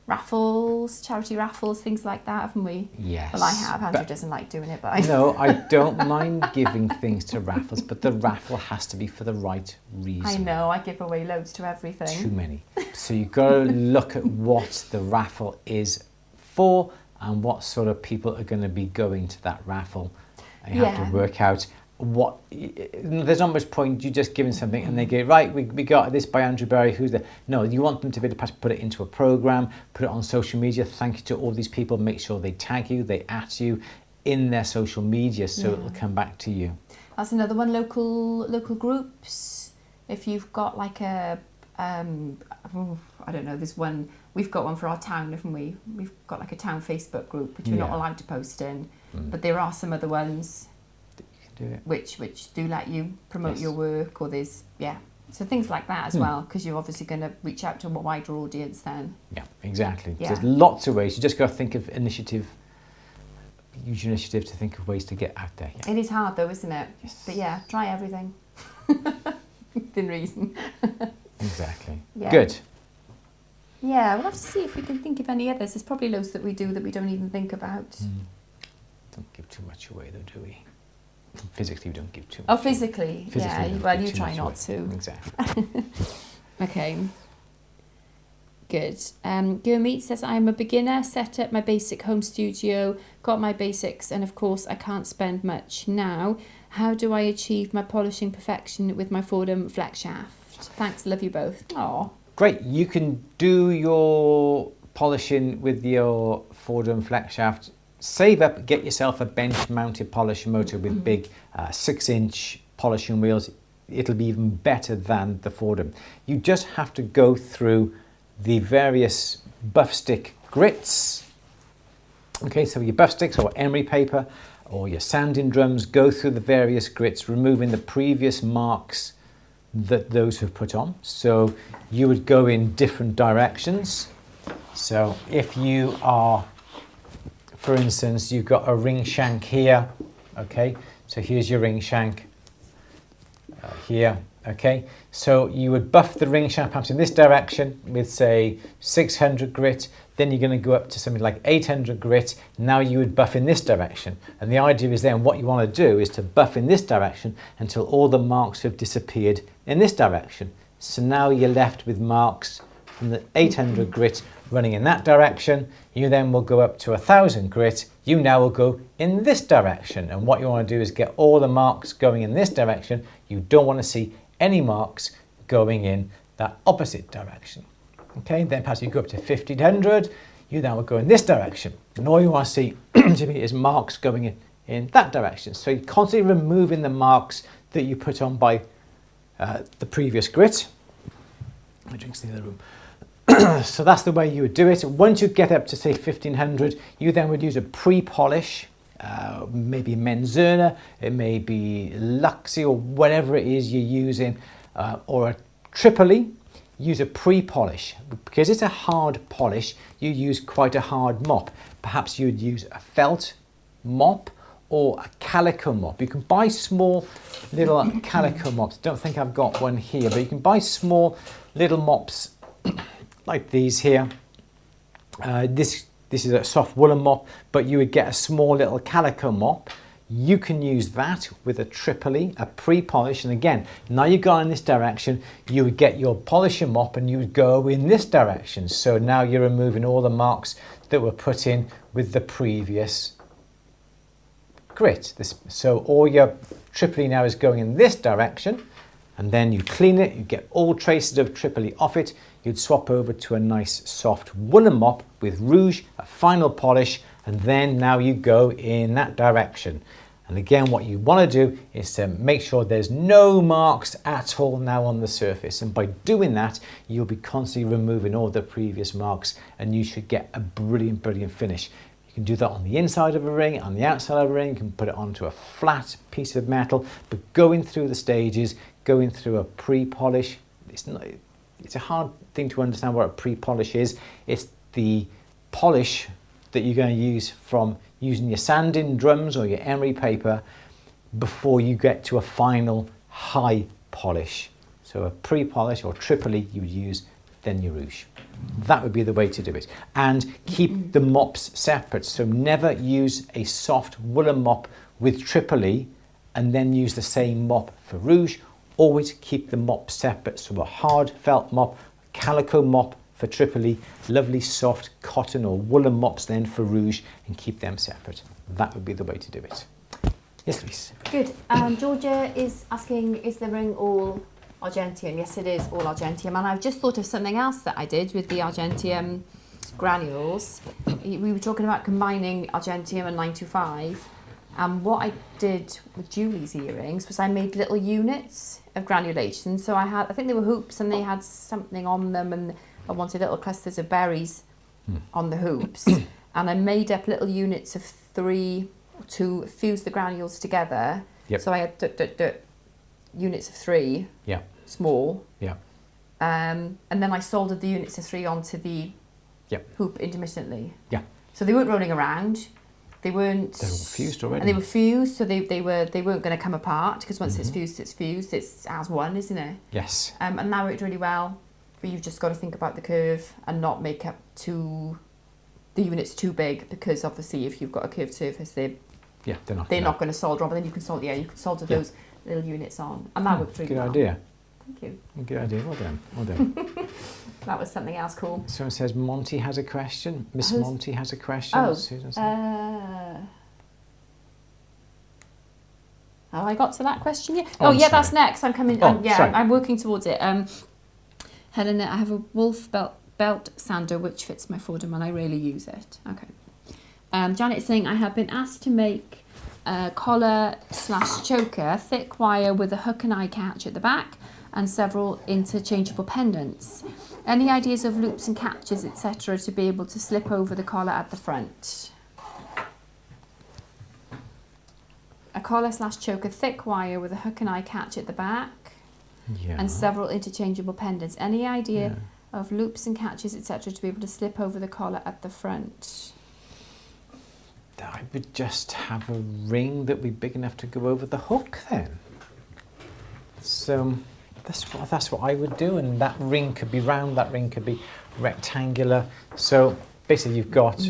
B: raffles, charity raffles, things like that, haven't we?
C: Yes.
B: Well, I have. Andrew doesn't like doing it, but I...
C: No, I don't mind giving things to raffles, but the raffle has to be for the right reason.
B: I know, I give away loads to everything.
C: Too many. So you've got to look at what the raffle is for and what sort of people are going to be going to that raffle. And you have to work out what... There's not much point you just giving something and they go, right, we got this by Andrew Berry, who's there? No, you want them to be able to perhaps put it into a program, put it on social media, thank you to all these people, make sure they tag you, they at you in their social media, so it'll come back to you.
B: That's another one, local groups. If you've got like a, I don't know, there's one, we've got one for our town, haven't we? We've got like a town Facebook group, which we're not allowed to post in, but there are some other ones
C: Do it.
B: which do let you promote your work, or there's, so things like that as well, because you're obviously going to reach out to a wider audience then.
C: Yeah, exactly.
B: Yeah.
C: There's lots of ways. You just got to think of initiative, use your initiative to think of ways to get out there. Yeah.
B: It is hard though, isn't it?
C: Yes.
B: But yeah, try everything. Within reason.
C: Exactly.
B: Yeah.
C: Good.
B: Yeah, we'll have to see if we can think of any others. There's probably loads that we do that we don't even think about.
C: Don't give too much away though, do we? Physically, we don't give too much.
B: Oh, physically?
C: Physically,
B: Yeah,
C: we don't
B: well,
C: give
B: you
C: too
B: try
C: much
B: not
C: away.
B: to.
C: Exactly.
B: Okay. Good. Gurmeet says, I'm a beginner, set up my basic home studio, got my basics, and of course I can't spend much now. How do I achieve my polishing perfection with my Fordham flex shaft? Thanks, love you both. Aw.
C: Great. You can do your polishing with your Fordham flex shaft. Save up, get yourself a bench mounted polishing motor with big 6-inch polishing wheels. It'll be even better than the Fordham. You just have to go through the various buff stick grits. Okay, so your buff sticks or emery paper or your sanding drums, go through the various grits, removing the previous marks that those have put on. So you would go in different directions. So if you are, for instance, you've got a ring shank here, okay, so here's your ring shank here, okay, so you would buff the ring shank perhaps in this direction with say 600 grit, then you're going to go up to something like 800 grit, now you would buff in this direction, and the idea is then what you want to do is to buff in this direction until all the marks have disappeared in this direction. So now you're left with marks from the 800 grit running in that direction. You then will go up to 1000 grit. You now will go in this direction. And what you want to do is get all the marks going in this direction. You don't want to see any marks going in that opposite direction. Okay, then perhaps you go up to 1500. You now will go in this direction. And all you want to see to me is marks going in that direction. So you're constantly removing the marks that you put on by the previous grit. My drink's in the other room. So that's the way you would do it. Once you get up to say 1500, you then would use a pre-polish, maybe Menzerner, it may be Luxie or whatever it is you're using, or a Tripoli. Use a pre-polish. Because it's a hard polish, you use quite a hard mop. Perhaps you'd use a felt mop or a calico mop. You can buy small little calico mops. Don't think I've got one here, but you can buy small little mops like these here. This is a soft woolen mop, but you would get a small little calico mop. You can use that with a Tripoli, a pre-polish, and again, now you've gone in this direction, you would get your polishing mop and you would go in this direction. So now you're removing all the marks that were put in with the previous grit. So all your Tripoli now is going in this direction, and then you clean it, you get all traces of Tripoli off it, you'd swap over to a nice soft woolen mop with rouge, a final polish, and then now you go in that direction. And again, what you want to do is to make sure there's no marks at all now on the surface. And by doing that, you'll be constantly removing all the previous marks and you should get a brilliant, brilliant finish. You can do that on the inside of a ring, on the outside of a ring, you can put it onto a flat piece of metal, but going through the stages, going through a pre-polish, it's a hard thing to understand what a pre-polish is. It's the polish that you're going to use from using your sanding drums or your emery paper before you get to a final high polish. So So a pre-polish or tripoli you would use, then your rouge. That would be the way to do it. And keep the mops separate. So never use a soft woolen mop with tripoli and then use the same mop for rouge. Always keep the mop separate. So a hard felt mop, calico mop for tripoli, lovely soft cotton or woolen mops then for rouge, and keep them separate. That would be the way to do it. Yes, Louise.
B: Good. Georgia is asking, is the ring all Argentium? Yes, it is all Argentium. And I've just thought of something else that I did with the Argentium granules. We were talking about combining Argentium and 925. And what I did with Julie's earrings was I made little units of granulation. So I think they were hoops and they had something on them, and I wanted little clusters of berries on the hoops. And I made up little units of 3 to fuse the granules together.
C: Yep.
B: So I had units of 3, small.
C: Yeah.
B: And then I soldered the units of 3 onto the hoop intermittently.
C: Yeah.
B: So they weren't rolling around. They weren't.
C: They were fused already.
B: And they were fused, so they weren't going to come apart, because once it's fused, it's fused. It's as one, isn't it?
C: Yes.
B: And that worked really well. But you've just got to think about the curve and not make up the units too big, because obviously if you've got a curved surface, they're not going to solder on. But then you can solder those little units on, and that worked really well.
C: Good idea.
B: Thank you.
C: Good idea. Well done. Well done.
B: That was something else cool.
C: Someone says Monty has a question. Miss Monty has a question.
B: Oh,
C: Susan says.
B: Have I got to that question yet?
C: Oh,
B: yeah, that's next. I'm coming.
C: Oh, sorry.
B: I'm working towards it. Helena, I have a wolf belt sander which fits my Fordham and I rarely use it. Okay. Janet is saying, I have been asked to make a collar/choker, thick wire with a hook and eye catch at the back and several interchangeable pendants. Any ideas of loops and catches, etc., to be able to slip over the collar at the front? A collar/choker, thick wire with a hook and eye catch at the back and several interchangeable pendants. Any idea of loops and catches, etc., to be able to slip over the collar at the front?
C: I would just have a ring that would be big enough to go over the hook then. So that's what I would do, and that ring could be round, that ring could be rectangular. So basically you've got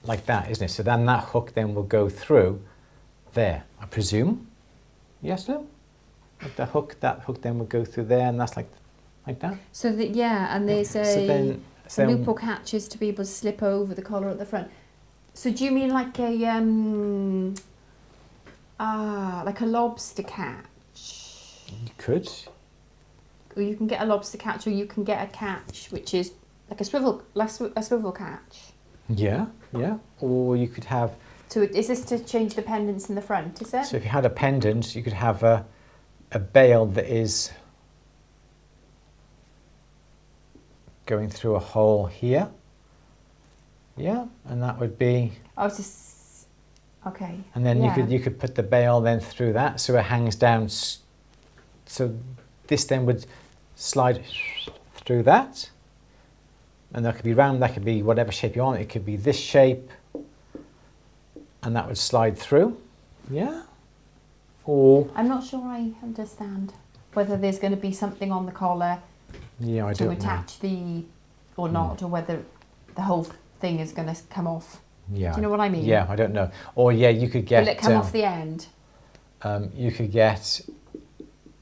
C: like that, isn't it? So then that hook then will go through there, I presume. Yes, Lou? Like that hook then will go through there, and that's like that.
B: So and there's a loop or catches to be able to slip over the collar at the front. So do you mean like a lobster catch?
C: You could.
B: Or you can get a lobster catch, or you can get a catch which is like a swivel catch.
C: Yeah. Or you could have.
B: So is this to change the pendants in the front? Is it?
C: So if you had a pendant, you could have a bail that is going through a hole here. Yeah, and that would be.
B: Oh, just okay.
C: And then you could put the bail then through that, so it hangs down. So this then would slide through that, and that could be round. That could be whatever shape you want. It could be this shape, and that would slide through. Yeah. Or
B: I'm not sure I understand whether there's going to be something on the collar.
C: Yeah, I
B: to
C: don't
B: attach or not, or whether the whole thing is going to come off.
C: Yeah.
B: Do you know what I mean?
C: Yeah, I don't know. Or you could get.
B: Will it come off the end?
C: You could get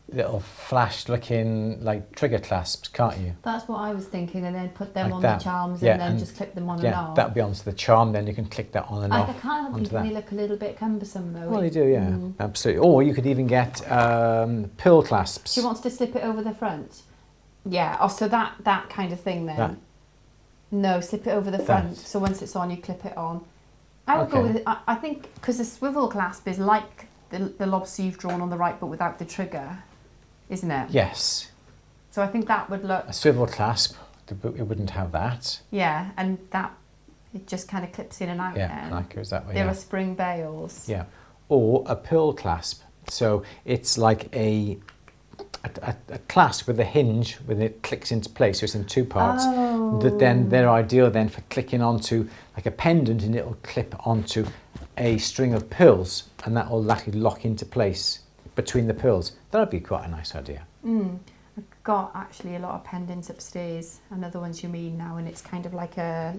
C: little flash-looking like trigger clasps, can't you?
B: That's what I was thinking, and then put them
C: Like
B: on
C: that.
B: the charms,
C: Yeah,
B: and then
C: and-
B: just clip them on and
C: Yeah,
B: off.
C: that'd be onto the charm. Then you can click that on and
B: I
C: off.
B: can't help
C: onto
B: thinking
C: that.
B: they look a little bit cumbersome though.
C: Well, they do, yeah, absolutely. Or you could even get pill clasps.
B: She wants to slip it over the front. Yeah. Oh, so that kind of thing then.
C: That.
B: No, slip it over the front.
C: That.
B: So once it's on, you clip it on. I would go with it. I think because the swivel clasp is like the lobster you've drawn on the right, but without the trigger, isn't it?
C: Yes.
B: So I think that would look.
C: A swivel clasp, it wouldn't have that.
B: Yeah, and that it just kind of clips in and out.
C: Yeah,
B: then.
C: like it goes that way.
B: There
C: Yeah.
B: are spring bails.
C: Yeah. Or a pearl clasp. So it's like a clasp with a hinge when it clicks into place. So it's in two parts.
B: Oh.
C: That then they're ideal then for clicking onto like a pendant, and it'll clip onto a string of pearls, and that will actually lock into place between the pearls. That would be quite a nice idea.
B: I've got actually a lot of pendants upstairs. I know the ones you mean now, and it's kind of like a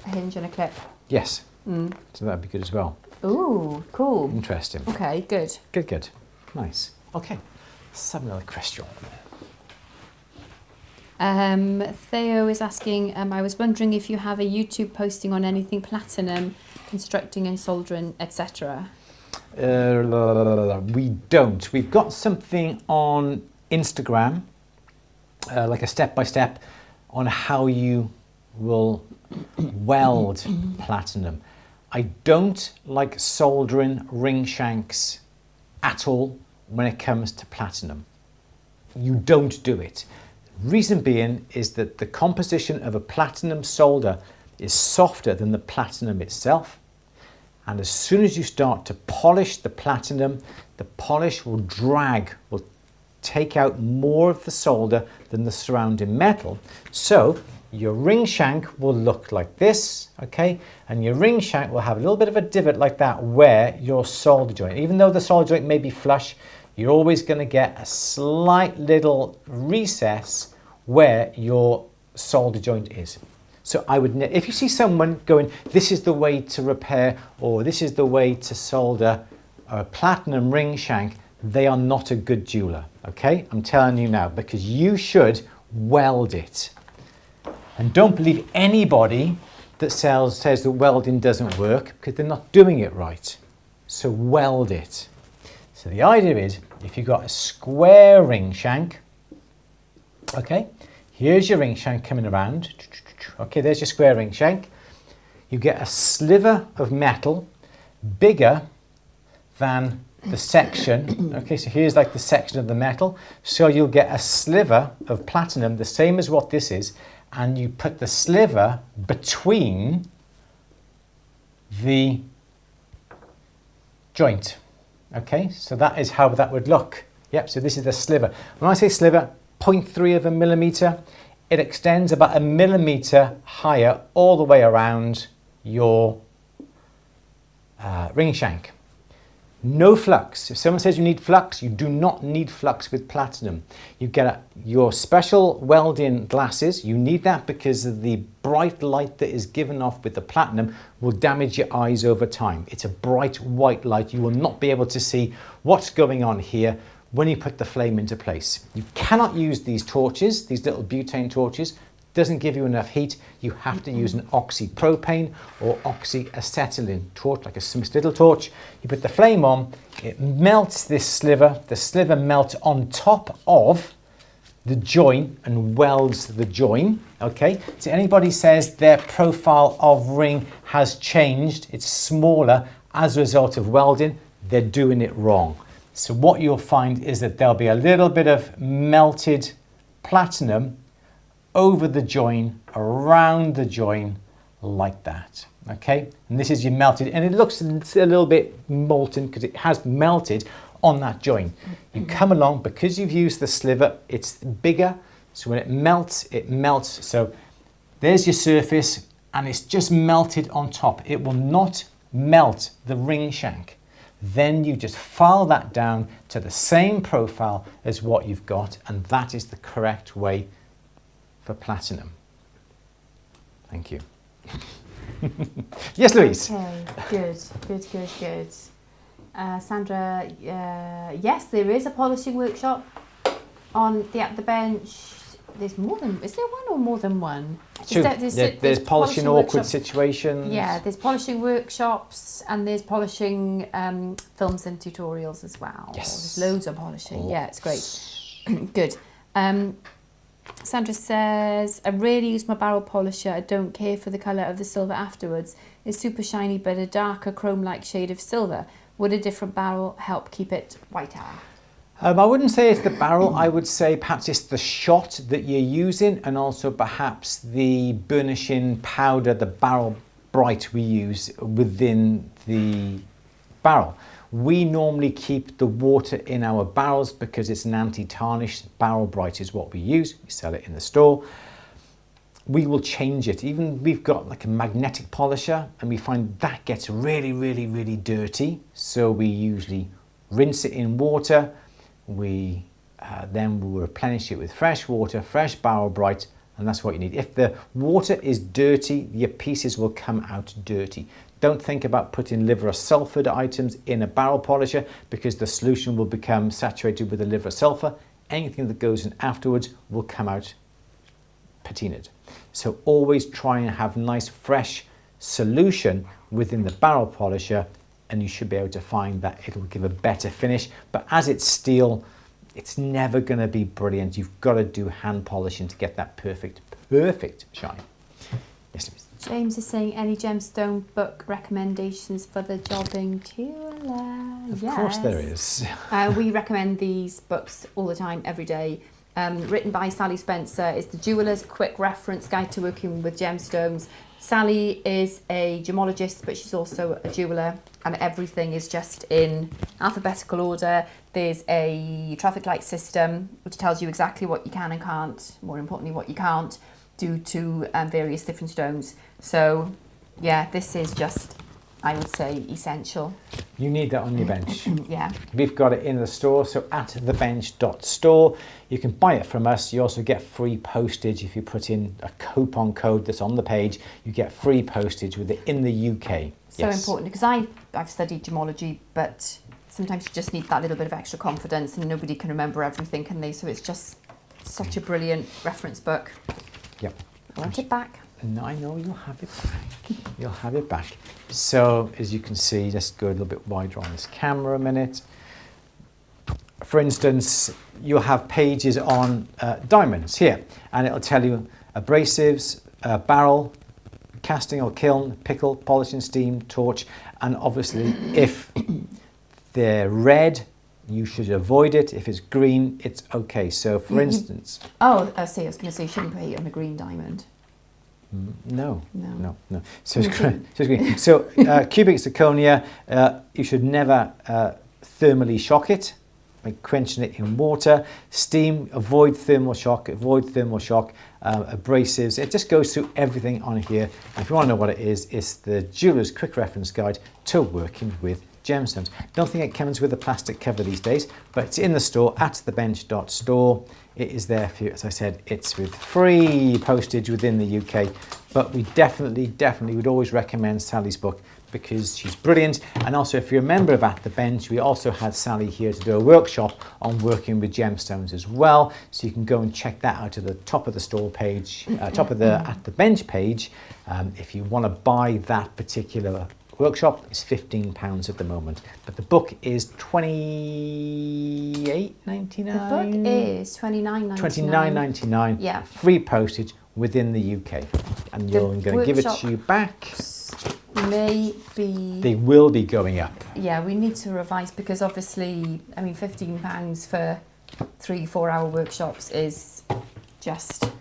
B: hinge and a clip.
C: Yes. So that'd be good as well.
B: Ooh, cool.
C: Interesting.
B: Okay, good.
C: Good, good. Nice. Okay. Let's have another question.
B: Theo is asking, I was wondering if you have a YouTube posting on anything platinum, constructing and soldering, etc.
C: We don't. We've got something on Instagram, like a step-by-step on how you will weld platinum. I don't like soldering ring shanks at all when it comes to platinum. You don't do it. Reason being is that the composition of a platinum solder is softer than the platinum itself. And as soon as you start to polish the platinum, the polish will drag, will take out more of the solder than the surrounding metal. So your ring shank will look like this, okay? And your ring shank will have a little bit of a divot like that where your solder joint, even though the solder joint may be flush, you're always going to get a slight little recess where your solder joint is. So I would, if you see someone going, this is the way to repair, or this is the way to solder a platinum ring shank, they are not a good jeweler, okay? I'm telling you now, because you should weld it. And don't believe anybody that says that welding doesn't work, because they're not doing it right. So weld it. So the idea is, if you've got a square ring shank, okay, here's your ring shank coming around. Okay, there's your square ring shank. You get a sliver of metal bigger than the section. Okay, so here's like the section of the metal. So you'll get a sliver of platinum, the same as what this is, and you put the sliver between the joint. Okay, so that is how that would look. Yep, so this is the sliver. When I say sliver, 0.3 of a millimeter, it extends about a millimeter higher all the way around your ring shank. No flux. If someone says you need flux, you do not need flux with platinum. You get your special welding glasses. You need that because of the bright light that is given off with the platinum will damage your eyes over time. It's a bright white light. You will not be able to see what's going on here when you put the flame into place. You cannot use these torches, these little butane torches. Doesn't give you enough heat. You have to use an oxypropane or oxyacetylene torch, like a Smith's little torch. You put the flame on, it melts this sliver. The sliver melts on top of the join and welds the join. Okay, so anybody says their profile of ring has changed, it's smaller as a result of welding, they're doing it wrong. So what you'll find is that there'll be a little bit of melted platinum over the join, around the join, like that. Okay, and this is your melted, and it looks a little bit molten because it has melted on that join. You come along, because you've used the sliver, it's bigger, so when it melts, it melts. So there's your surface, and it's just melted on top. It will not melt the ring shank. Then you just file that down to the same profile as what you've got, and that is the correct way for platinum. Thank you. Yes, Louise.
B: Okay, good. Sandra, yes, there is a polishing workshop on at the bench. There's more than, is there one or more than one?
C: There's polishing awkward situations.
B: Yeah, there's polishing workshops and there's polishing films and tutorials as well.
C: Yes.
B: There's loads of polishing. Yeah, it's great. Good. Sandra says, I really use my barrel polisher. I don't care for the colour of the silver afterwards. It's super shiny but a darker chrome-like shade of silver. Would a different barrel help keep it whiter?
C: I wouldn't say it's the barrel. I would say perhaps it's the shot that you're using, and also perhaps the burnishing powder, the barrel bright we use within the barrel. We normally keep the water in our barrels because it's an anti-tarnish. Barrel bright is what we use. We sell it in the store. We will change it. Even we've got like a magnetic polisher, and we find that gets really, really, really dirty. So we usually rinse it in water. We then will replenish it with fresh water, fresh Barrel Bright, and that's what you need. If the water is dirty, your pieces will come out dirty. Don't think about putting liver or sulfur items in a barrel polisher because the solution will become saturated with the liver or sulfur. Anything that goes in afterwards will come out patinaed. So always try and have nice fresh solution within the barrel polisher, and you should be able to find that it'll give a better finish. But as it's steel, it's never going to be brilliant. You've got to do hand polishing to get that perfect shine. Yes, Louise.
B: James is saying, any gemstone book recommendations for the jobbing jeweller?
C: Of course there is.
B: We recommend these books all the time, every day. Written by Sally Spencer. It's the Jeweller's Quick Reference Guide to Working with Gemstones. Sally is a gemologist, but she's also a jeweller, and everything is just in alphabetical order. There's a traffic light system which tells you exactly what you can and can't, more importantly what you can't do to various different stones. So yeah, this is just, I would say, essential.
C: You need that on your bench.
B: Yeah.
C: We've got it in the store, so at thebench.store. You can buy it from us. You also get free postage if you put in a coupon code that's on the page. You get free postage with it in the UK.
B: So important, because I've studied gemology, but sometimes you just need that little bit of extra confidence, and nobody can remember everything, can they? So it's just such a brilliant reference book.
C: Yep.
B: I want it back.
C: No, I know you'll have it back. You'll have it back. So as you can see, let's go a little bit wider on this camera a minute. For instance, you'll have pages on diamonds here, and it'll tell you abrasives, barrel, casting or kiln, pickle, polish and steam, torch, and obviously if they're red, you should avoid it. If it's green, it's okay. So for instance...
B: Oh, I see, I was going to say you shouldn't put it on a green diamond.
C: No. So it's green. So cubic zirconia, you should never thermally shock it, like quenching it in water. Steam, avoid thermal shock. Abrasives, it just goes through everything on here. And if you want to know what it is, it's the Jeweller's Quick Reference Guide to Working with Gemstones. Don't think it comes with a plastic cover these days, but it's in the store at thebench.store. It is there for you. As I said, it's with free postage within the UK, but we definitely would always recommend Sally's book because she's brilliant. And also, if you're a member of At The Bench, we also had Sally here to do a workshop on working with gemstones as well. So you can go and check that out at the top of the store page, top of the At The Bench page. If you want to buy that particular workshop, is £15 at the moment, but the book is $28.99.
B: The book is $29.99.
C: $29.99.
B: Yeah.
C: Free postage within the UK, and you're going to give it to you back.
B: Maybe
C: they will be going up.
B: Yeah, we need to revise because obviously, I mean, £15 for 3-4 hour workshops is just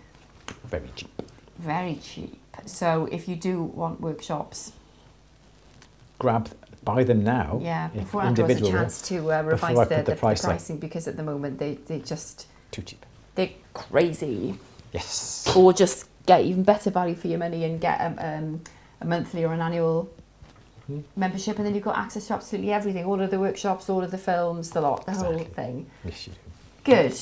C: very cheap.
B: Very cheap. So if you do want workshops,
C: buy them now.
B: Yeah, before Andrew has a chance to revise the pricing, because at the moment they just
C: too cheap.
B: They're crazy.
C: Yes.
B: Or just get even better value for your money and get a monthly or an annual membership, and then you've got access to absolutely everything, all of the workshops, all of the films, the lot, the whole thing.
C: Yes, you do.
B: Good.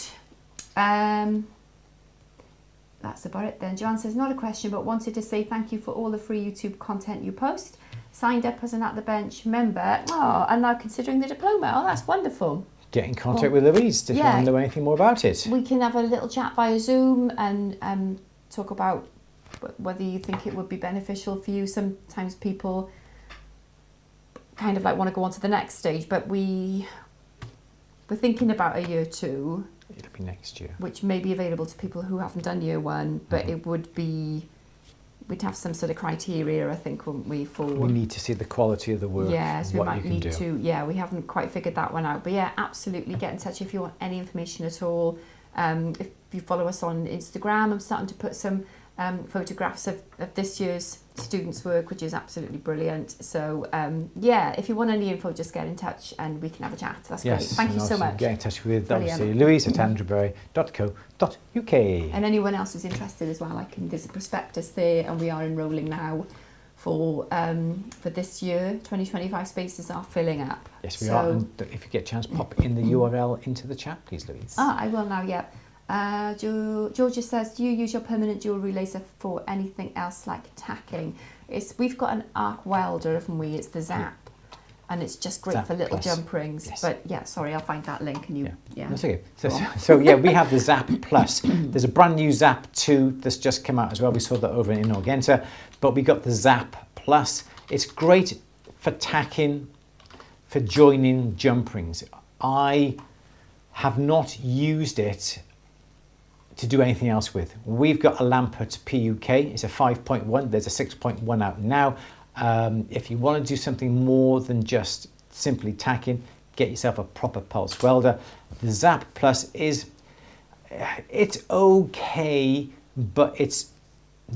B: That's about it then. Joanne says, not a question, but wanted to say thank you for all the free YouTube content you post. Signed up as an At The Bench member. Oh, and now considering the diploma. Oh, that's wonderful.
C: Get in contact with Louise if you want to know anything more about it.
B: We can have a little chat via Zoom and talk about whether you think it would be beneficial for you. Sometimes people kind of like want to go on to the next stage, but we're thinking about a year 2.
C: It'll be next year. Which
B: may be available to people who haven't done year 1, but it would be, we'd have some sort of criteria, I think, wouldn't we, for...
C: We need to see the quality of the work.
B: Yes, we might need to. Yeah, we haven't quite figured that one out. But yeah, absolutely get in touch if you want any information at all. If you follow us on Instagram, I'm starting to put some photographs of this year's students' work, which is absolutely brilliant. So yeah, if you want any info, just get in touch and we can have a chat. That's great. Thank you so much.
C: Get in touch with obviously Louise at andrewberry.co.uk.
B: And anyone else who's interested as well, there's a prospectus there, and we are enrolling now for this year. 2025 spaces are filling up.
C: Yes, we are. And if you get a chance, pop in the URL into the chat, please, Louise.
B: I will now, yeah. Georgia says, do you use your permanent jewellery laser for anything else like tacking? We've got an arc welder, haven't we? It's the Zap. And it's just great
C: Zap
B: for little
C: Plus.
B: jump rings.
C: Yes.
B: But yeah, sorry, I'll find that link and you, yeah.
C: That's okay. So yeah, we have the Zap Plus. There's a brand new Zap 2 that's just come out as well. We saw that over in Orgenta, but we got the Zap Plus. It's great for tacking, for joining jump rings. I have not used it to do anything else with. We've got a Lampert PUK. It's a 5.1. There's a 6.1 out now. If you want to do something more than just simply tacking, get yourself a proper pulse welder. The Zap Plus it's okay, but it's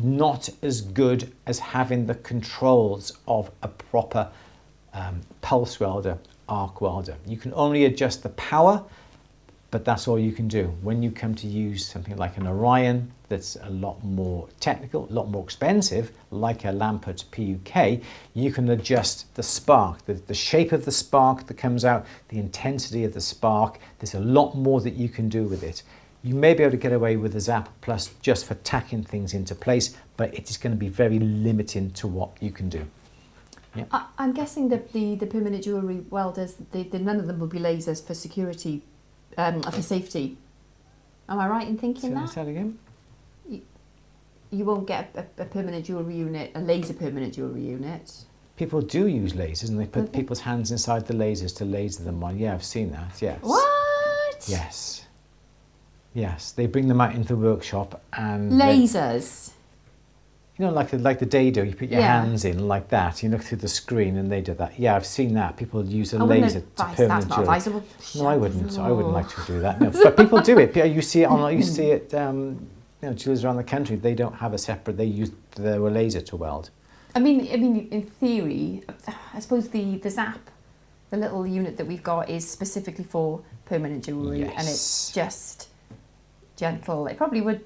C: not as good as having the controls of a proper pulse welder, arc welder. You can only adjust the power, but that's all you can do. When you come to use something like an Orion that's a lot more technical, a lot more expensive, like a Lampert PUK, you can adjust the spark, the shape of the spark that comes out, the intensity of the spark. There's a lot more that you can do with it. You may be able to get away with the Zap Plus just for tacking things into place, but it is going to be very limiting to what you can do. Yeah.
B: I'm guessing that the permanent jewellery welders, none of them will be lasers for security, for safety. Am I right in thinking that?
C: Say that again?
B: You won't get a permanent jewellery unit, a laser permanent jewellery unit.
C: People do use lasers, and they put
B: Okay.
C: people's hands inside the lasers to laser them on. Yeah, I've seen that, yes.
B: What?
C: Yes. Yes, they bring them out into the workshop and...
B: Lasers?
C: You know, like the dado, you put your
B: Yeah.
C: hands in like that, you look through the screen and they do that. Yeah, I've seen that. People use a
B: I wouldn't
C: laser to
B: advise,
C: permanent
B: that's not
C: jewellery.
B: advisable.
C: No, I wouldn't. I wouldn't like to do that. No, but people do it. You see it on. You see it. You know, jewelers around the country. They don't have a separate. They use their laser to weld.
B: I mean, in theory, I suppose the Zap, the little unit that we've got, is specifically for permanent jewellery, and it's
C: Yes.
B: just gentle. It probably would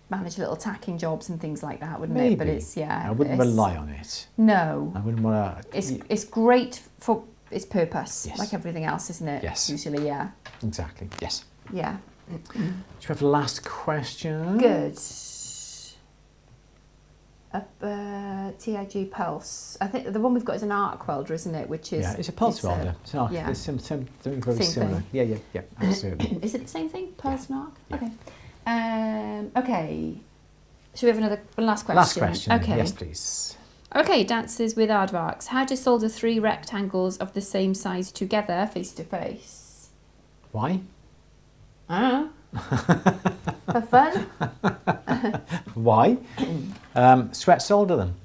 B: manage little tacking jobs and things like that, wouldn't
C: Maybe.
B: it? But it's, yeah.
C: I wouldn't rely on it.
B: No.
C: I wouldn't want to.
B: It's great for its purpose,
C: Yes.
B: like everything else, isn't it?
C: Yes.
B: Usually, yeah.
C: Exactly. Yes.
B: Yeah.
C: Do you have the last question?
B: Good. TIG Pulse. I think the one we've got is an arc welder, isn't it? Which is...
C: Yeah, it's a pulse welder. So
B: yeah.
C: it's something very
B: Same
C: similar.
B: thing.
C: Yeah, absolutely.
B: Is it the same thing? Pulse and arc?
C: Yeah.
B: Okay. Okay. Should we have one last question?
C: Last question.
B: Okay.
C: Yes, please.
B: Okay, Dances with Aardvarks. How to solder 3 rectangles of the same size together, face to face?
C: Why?
B: I don't know. For fun?
C: Why? Sweat solder them.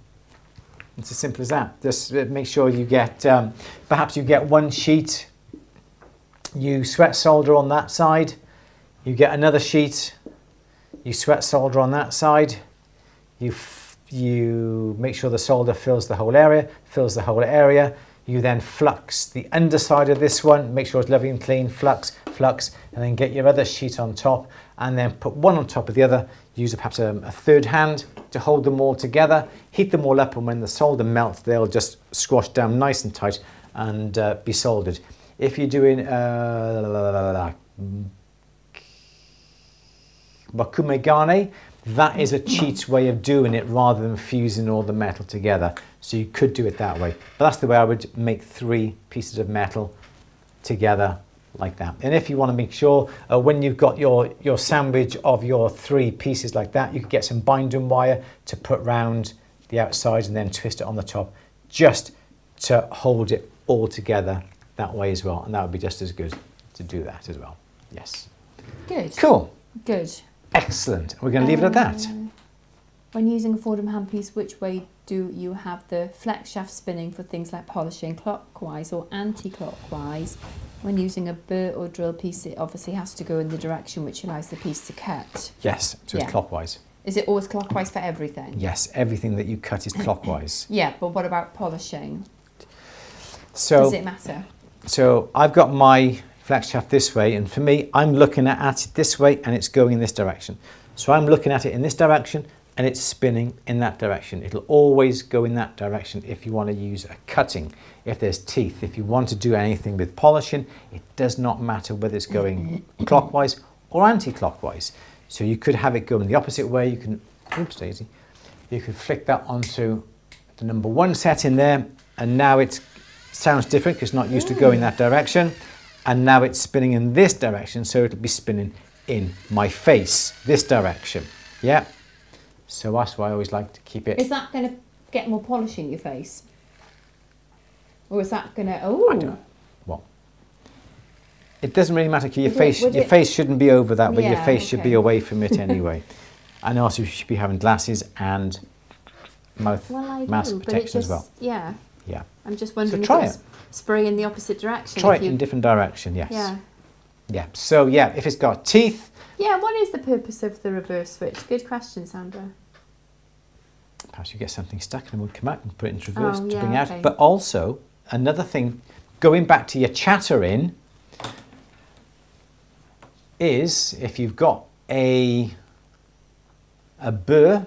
C: It's as simple as that. Just make sure you get, perhaps you get one sheet, you sweat solder on that side, you get another sheet, you sweat solder on that side, you make sure the solder fills the whole area, you then flux the underside of this one, make sure it's lovely and clean, flux, and then get your other sheet on top, and then put one on top of the other. Use perhaps a third hand to hold them all together, heat them all up, and when the solder melts, they'll just squash down nice and tight and be soldered. If you're doing bakumegane, that is a cheat way of doing it rather than fusing all the metal together. So you could do it that way. But that's the way I would make 3 pieces of metal together like that. And if you want to make sure when you've got your sandwich of your 3 pieces like that, you could get some binding wire to put round the outside and then twist it on the top just to hold it all together that way as well. And that would be just as good to do that as well. Yes.
B: Good.
C: Cool.
B: Good.
C: Excellent. We're going to leave it at that.
B: When using a Fordham handpiece, which way do you have the flex shaft spinning for things like polishing, clockwise or anti-clockwise? When using a burr or drill piece, it obviously has to go in the direction which allows the piece to cut.
C: Yes, so
B: Yeah.
C: it's clockwise.
B: Is it always clockwise for everything?
C: Yes, everything that you cut is clockwise.
B: Yeah, but what about polishing?
C: So,
B: Does it matter?
C: so I've got my flex shaft this way, and for me, I'm looking at it this way and it's going in this direction. So I'm looking at it in this direction, and it's spinning in that direction. It'll always go in that direction if you want to use a cutting, if there's teeth, if you want to do anything with polishing, it does not matter whether it's going clockwise or anti-clockwise. So you could have it go in the opposite way. You can, oops daisy, you could flick that onto the number 1 set in there, and now it sounds different because it's not used to going that direction, and now it's spinning in this direction, so it'll be spinning in my face, this direction. Yeah. So that's why I always like to keep it.
B: Is that going to get more polish in your face? Or is that going to... Oh!
C: I don't. Well, it doesn't really matter because your
B: Would it-
C: face shouldn't be over that, but your
B: Yeah,
C: face should be
B: okay.
C: away from it anyway. And also you should be having glasses and mouth
B: Well, I
C: mask
B: do, but it
C: protection
B: just...
C: as well.
B: Yeah.
C: Yeah.
B: I'm just wondering
C: try
B: if it's spray in the opposite direction.
C: Try
B: if
C: it
B: you...
C: in different direction, yes.
B: Yeah.
C: Yeah. So yeah, if it's got teeth,
B: Yeah, what is the purpose of the reverse switch? Good question, Sandra.
C: perhaps you get something stuck and it would come out and put it into reverse
B: Oh,
C: to
B: yeah,
C: bring out.
B: okay.
C: But also, another thing, going back to your chattering, is if you've got a burr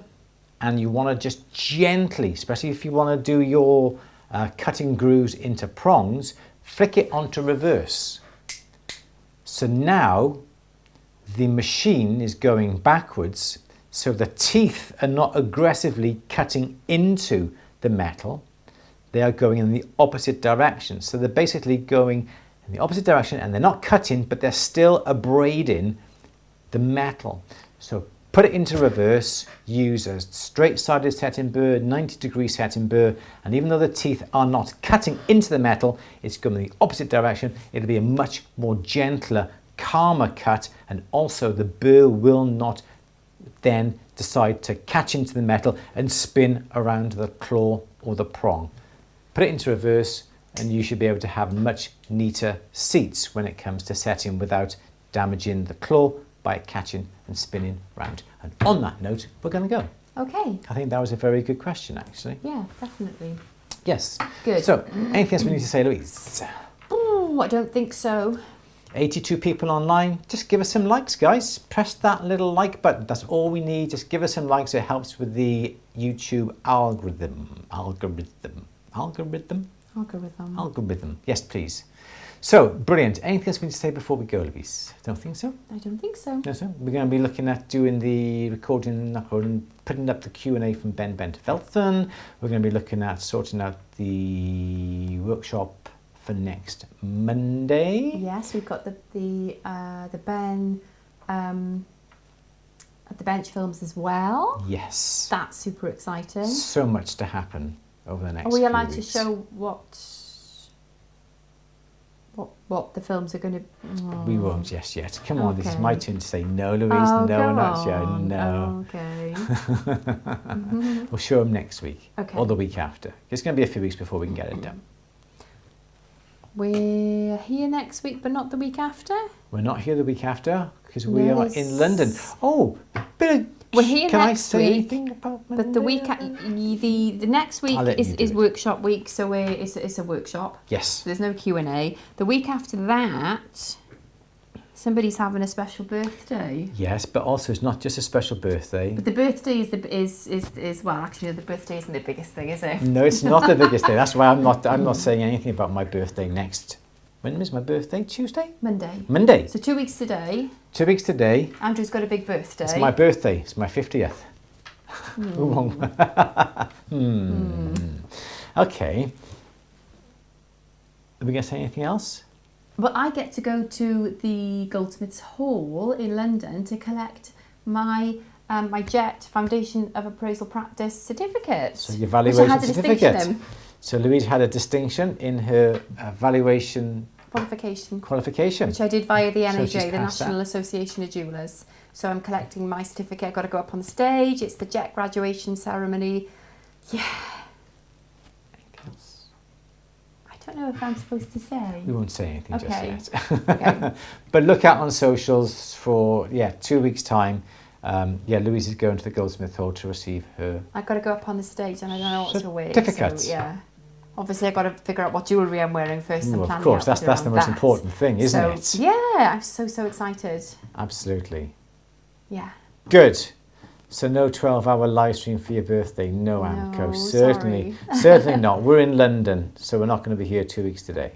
C: and you want to just gently, especially if you want to do your cutting grooves into prongs, flick it onto reverse. So now the machine is going backwards, so the teeth are not aggressively cutting into the metal, they are going in the opposite direction. So they're basically going in the opposite direction and they're not cutting, but they're still abrading the metal. So put it into reverse, use a straight-sided setting burr, 90-degree setting burr, and even though the teeth are not cutting into the metal, it's going in the opposite direction. It'll be a much more gentler, calmer cut, and also the burr will not then decide to catch into the metal and spin around the claw or the prong. Put it into reverse and you should be able to have much neater seats when it comes to setting without damaging the claw by catching and spinning round. And on that note, we're going to go.
B: Okay.
C: I think that was a very good question, actually.
B: Yeah, definitely.
C: Yes.
B: Good.
C: So, anything else we need to say, Louise?
B: Oh, I don't think so.
C: 82 people online. Just give us some likes, guys. Press that little like button. That's all we need. Just give us some likes. It helps with the YouTube algorithm. Algorithm. Yes, please. So, brilliant. Anything else we need to say before we go, Louise? Don't think so.
B: I don't think so.
C: No, sir. We're going to be looking at doing the recording and putting up the Q&A from Ben Felton. We're going to be looking at sorting out the workshop for next Monday.
B: Yes, we've got the Ben at the bench films as well.
C: Yes.
B: That's super exciting.
C: So much to happen over the next
B: Are we
C: few
B: allowed to
C: weeks.
B: show what the films are going to?
C: We won't just yet. Come on, this is
B: Okay.
C: my turn to say no, Louise.
B: Oh,
C: no,
B: go
C: not yet.
B: on.
C: No.
B: Okay.
C: We'll show them next week
B: Okay.
C: or the week after. It's going to be a few weeks before we can get it done.
B: We're here next week, but not the week after.
C: We're not here the week after because we
B: No,
C: are
B: this-
C: in London. Oh, bit of,
B: We're here
C: can
B: next
C: I say
B: week,
C: anything about
B: But the week the next week
C: I'll let you do
B: is
C: it.
B: workshop week, so it's a workshop.
C: Yes.
B: So there's no Q&A. The week after that, somebody's having a special birthday.
C: Yes, but also it's not just a special birthday.
B: But the birthday is well, actually the birthday isn't the biggest thing, is it?
C: No, it's not the biggest day. That's why I'm not saying anything about my birthday next. When is my birthday? Tuesday?
B: Monday.
C: Monday.
B: So 2 weeks today,
C: 2 weeks today.
B: Andrew's got a big birthday.
C: It's my birthday. It's my 50th. Okay. Are we going to say anything else?
B: But I get to go to the Goldsmiths Hall in London to collect my my JET Foundation of Appraisal Practice certificate.
C: So your
B: which I
C: valuation
B: had a distinction
C: certificate.
B: in.
C: So Louise had a distinction in her valuation qualification.
B: Which I did via the
C: So she's
B: NAJ, the
C: passed that.
B: National Association of Jewellers. So I'm collecting my certificate. I've got to go up on the stage. It's the JET graduation ceremony. Yeah.
C: Anything else?
B: I don't know if I'm supposed to say.
C: We won't say anything
B: Okay.
C: just yet.
B: Okay.
C: But look out on socials for 2 weeks' time. Louise is going to the Goldsmith Hall to receive her.
B: I've got to go up on the stage and I don't know what to wear.
C: Certificate.
B: So, yeah. Obviously, I've got to figure out what jewellery I'm wearing first. And
C: Of
B: plan
C: course,
B: the
C: that's
B: outfit
C: the
B: around
C: most
B: that.
C: important thing, isn't
B: So,
C: it?
B: yeah, I'm so excited.
C: Absolutely.
B: Yeah.
C: Good. So no 12-hour live stream for your birthday? No, Amco.
B: No,
C: Certainly,
B: sorry.
C: certainly not. We're in London, so we're not going to be here 2 weeks today.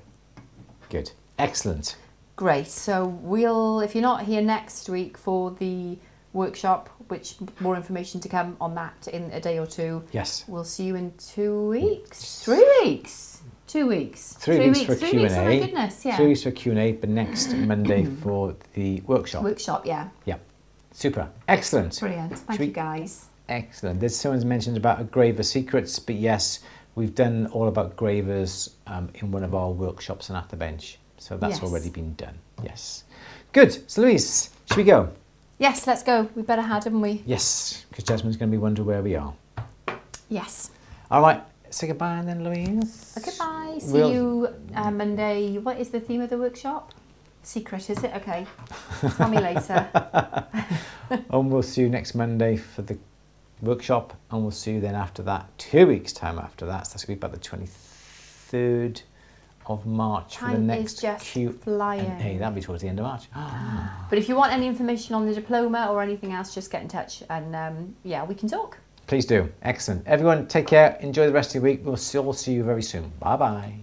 C: Good. Excellent.
B: Great. So we'll, if you're not here next week for the workshop, which more information to come on that in a day or two.
C: Yes.
B: We'll see you in 2 weeks. 3 weeks. 2 weeks.
C: 3 weeks for
B: 3
C: Q&A.
B: weeks, oh my goodness, yeah.
C: 3 weeks for Q&A, but next Monday for the workshop.
B: Workshop, yeah.
C: Yeah. Super. Excellent.
B: Brilliant. Thank you, guys.
C: Excellent. There's someone's mentioned about a graver secrets, but yes, we've done all about gravers in one of our workshops and at the bench. So that's
B: Yes.
C: already been done. Yes. Good. So Louise, should we go?
B: Yes, let's go. We better have, haven't we?
C: Yes, because Jasmine's going to be wondering where we are.
B: Yes.
C: All right. Say goodbye then, Louise.
B: Okay, bye. See
C: We'll-
B: you Monday. What is the theme of the workshop? Secret, is it? Okay. Tell me later.
C: And we'll see you next Monday for the workshop, and we'll see you then after that, 2 weeks time after that. So that's going to be about the 23rd of March for the
B: Time
C: next
B: is just
C: Q&A.
B: flying.
C: That'll be towards the end of March.
B: But if you want any information on the diploma or anything else, just get in touch and yeah, we can talk.
C: Please do. Excellent. Everyone, take care. Enjoy the rest of your week. We'll all see you very soon. Bye-bye.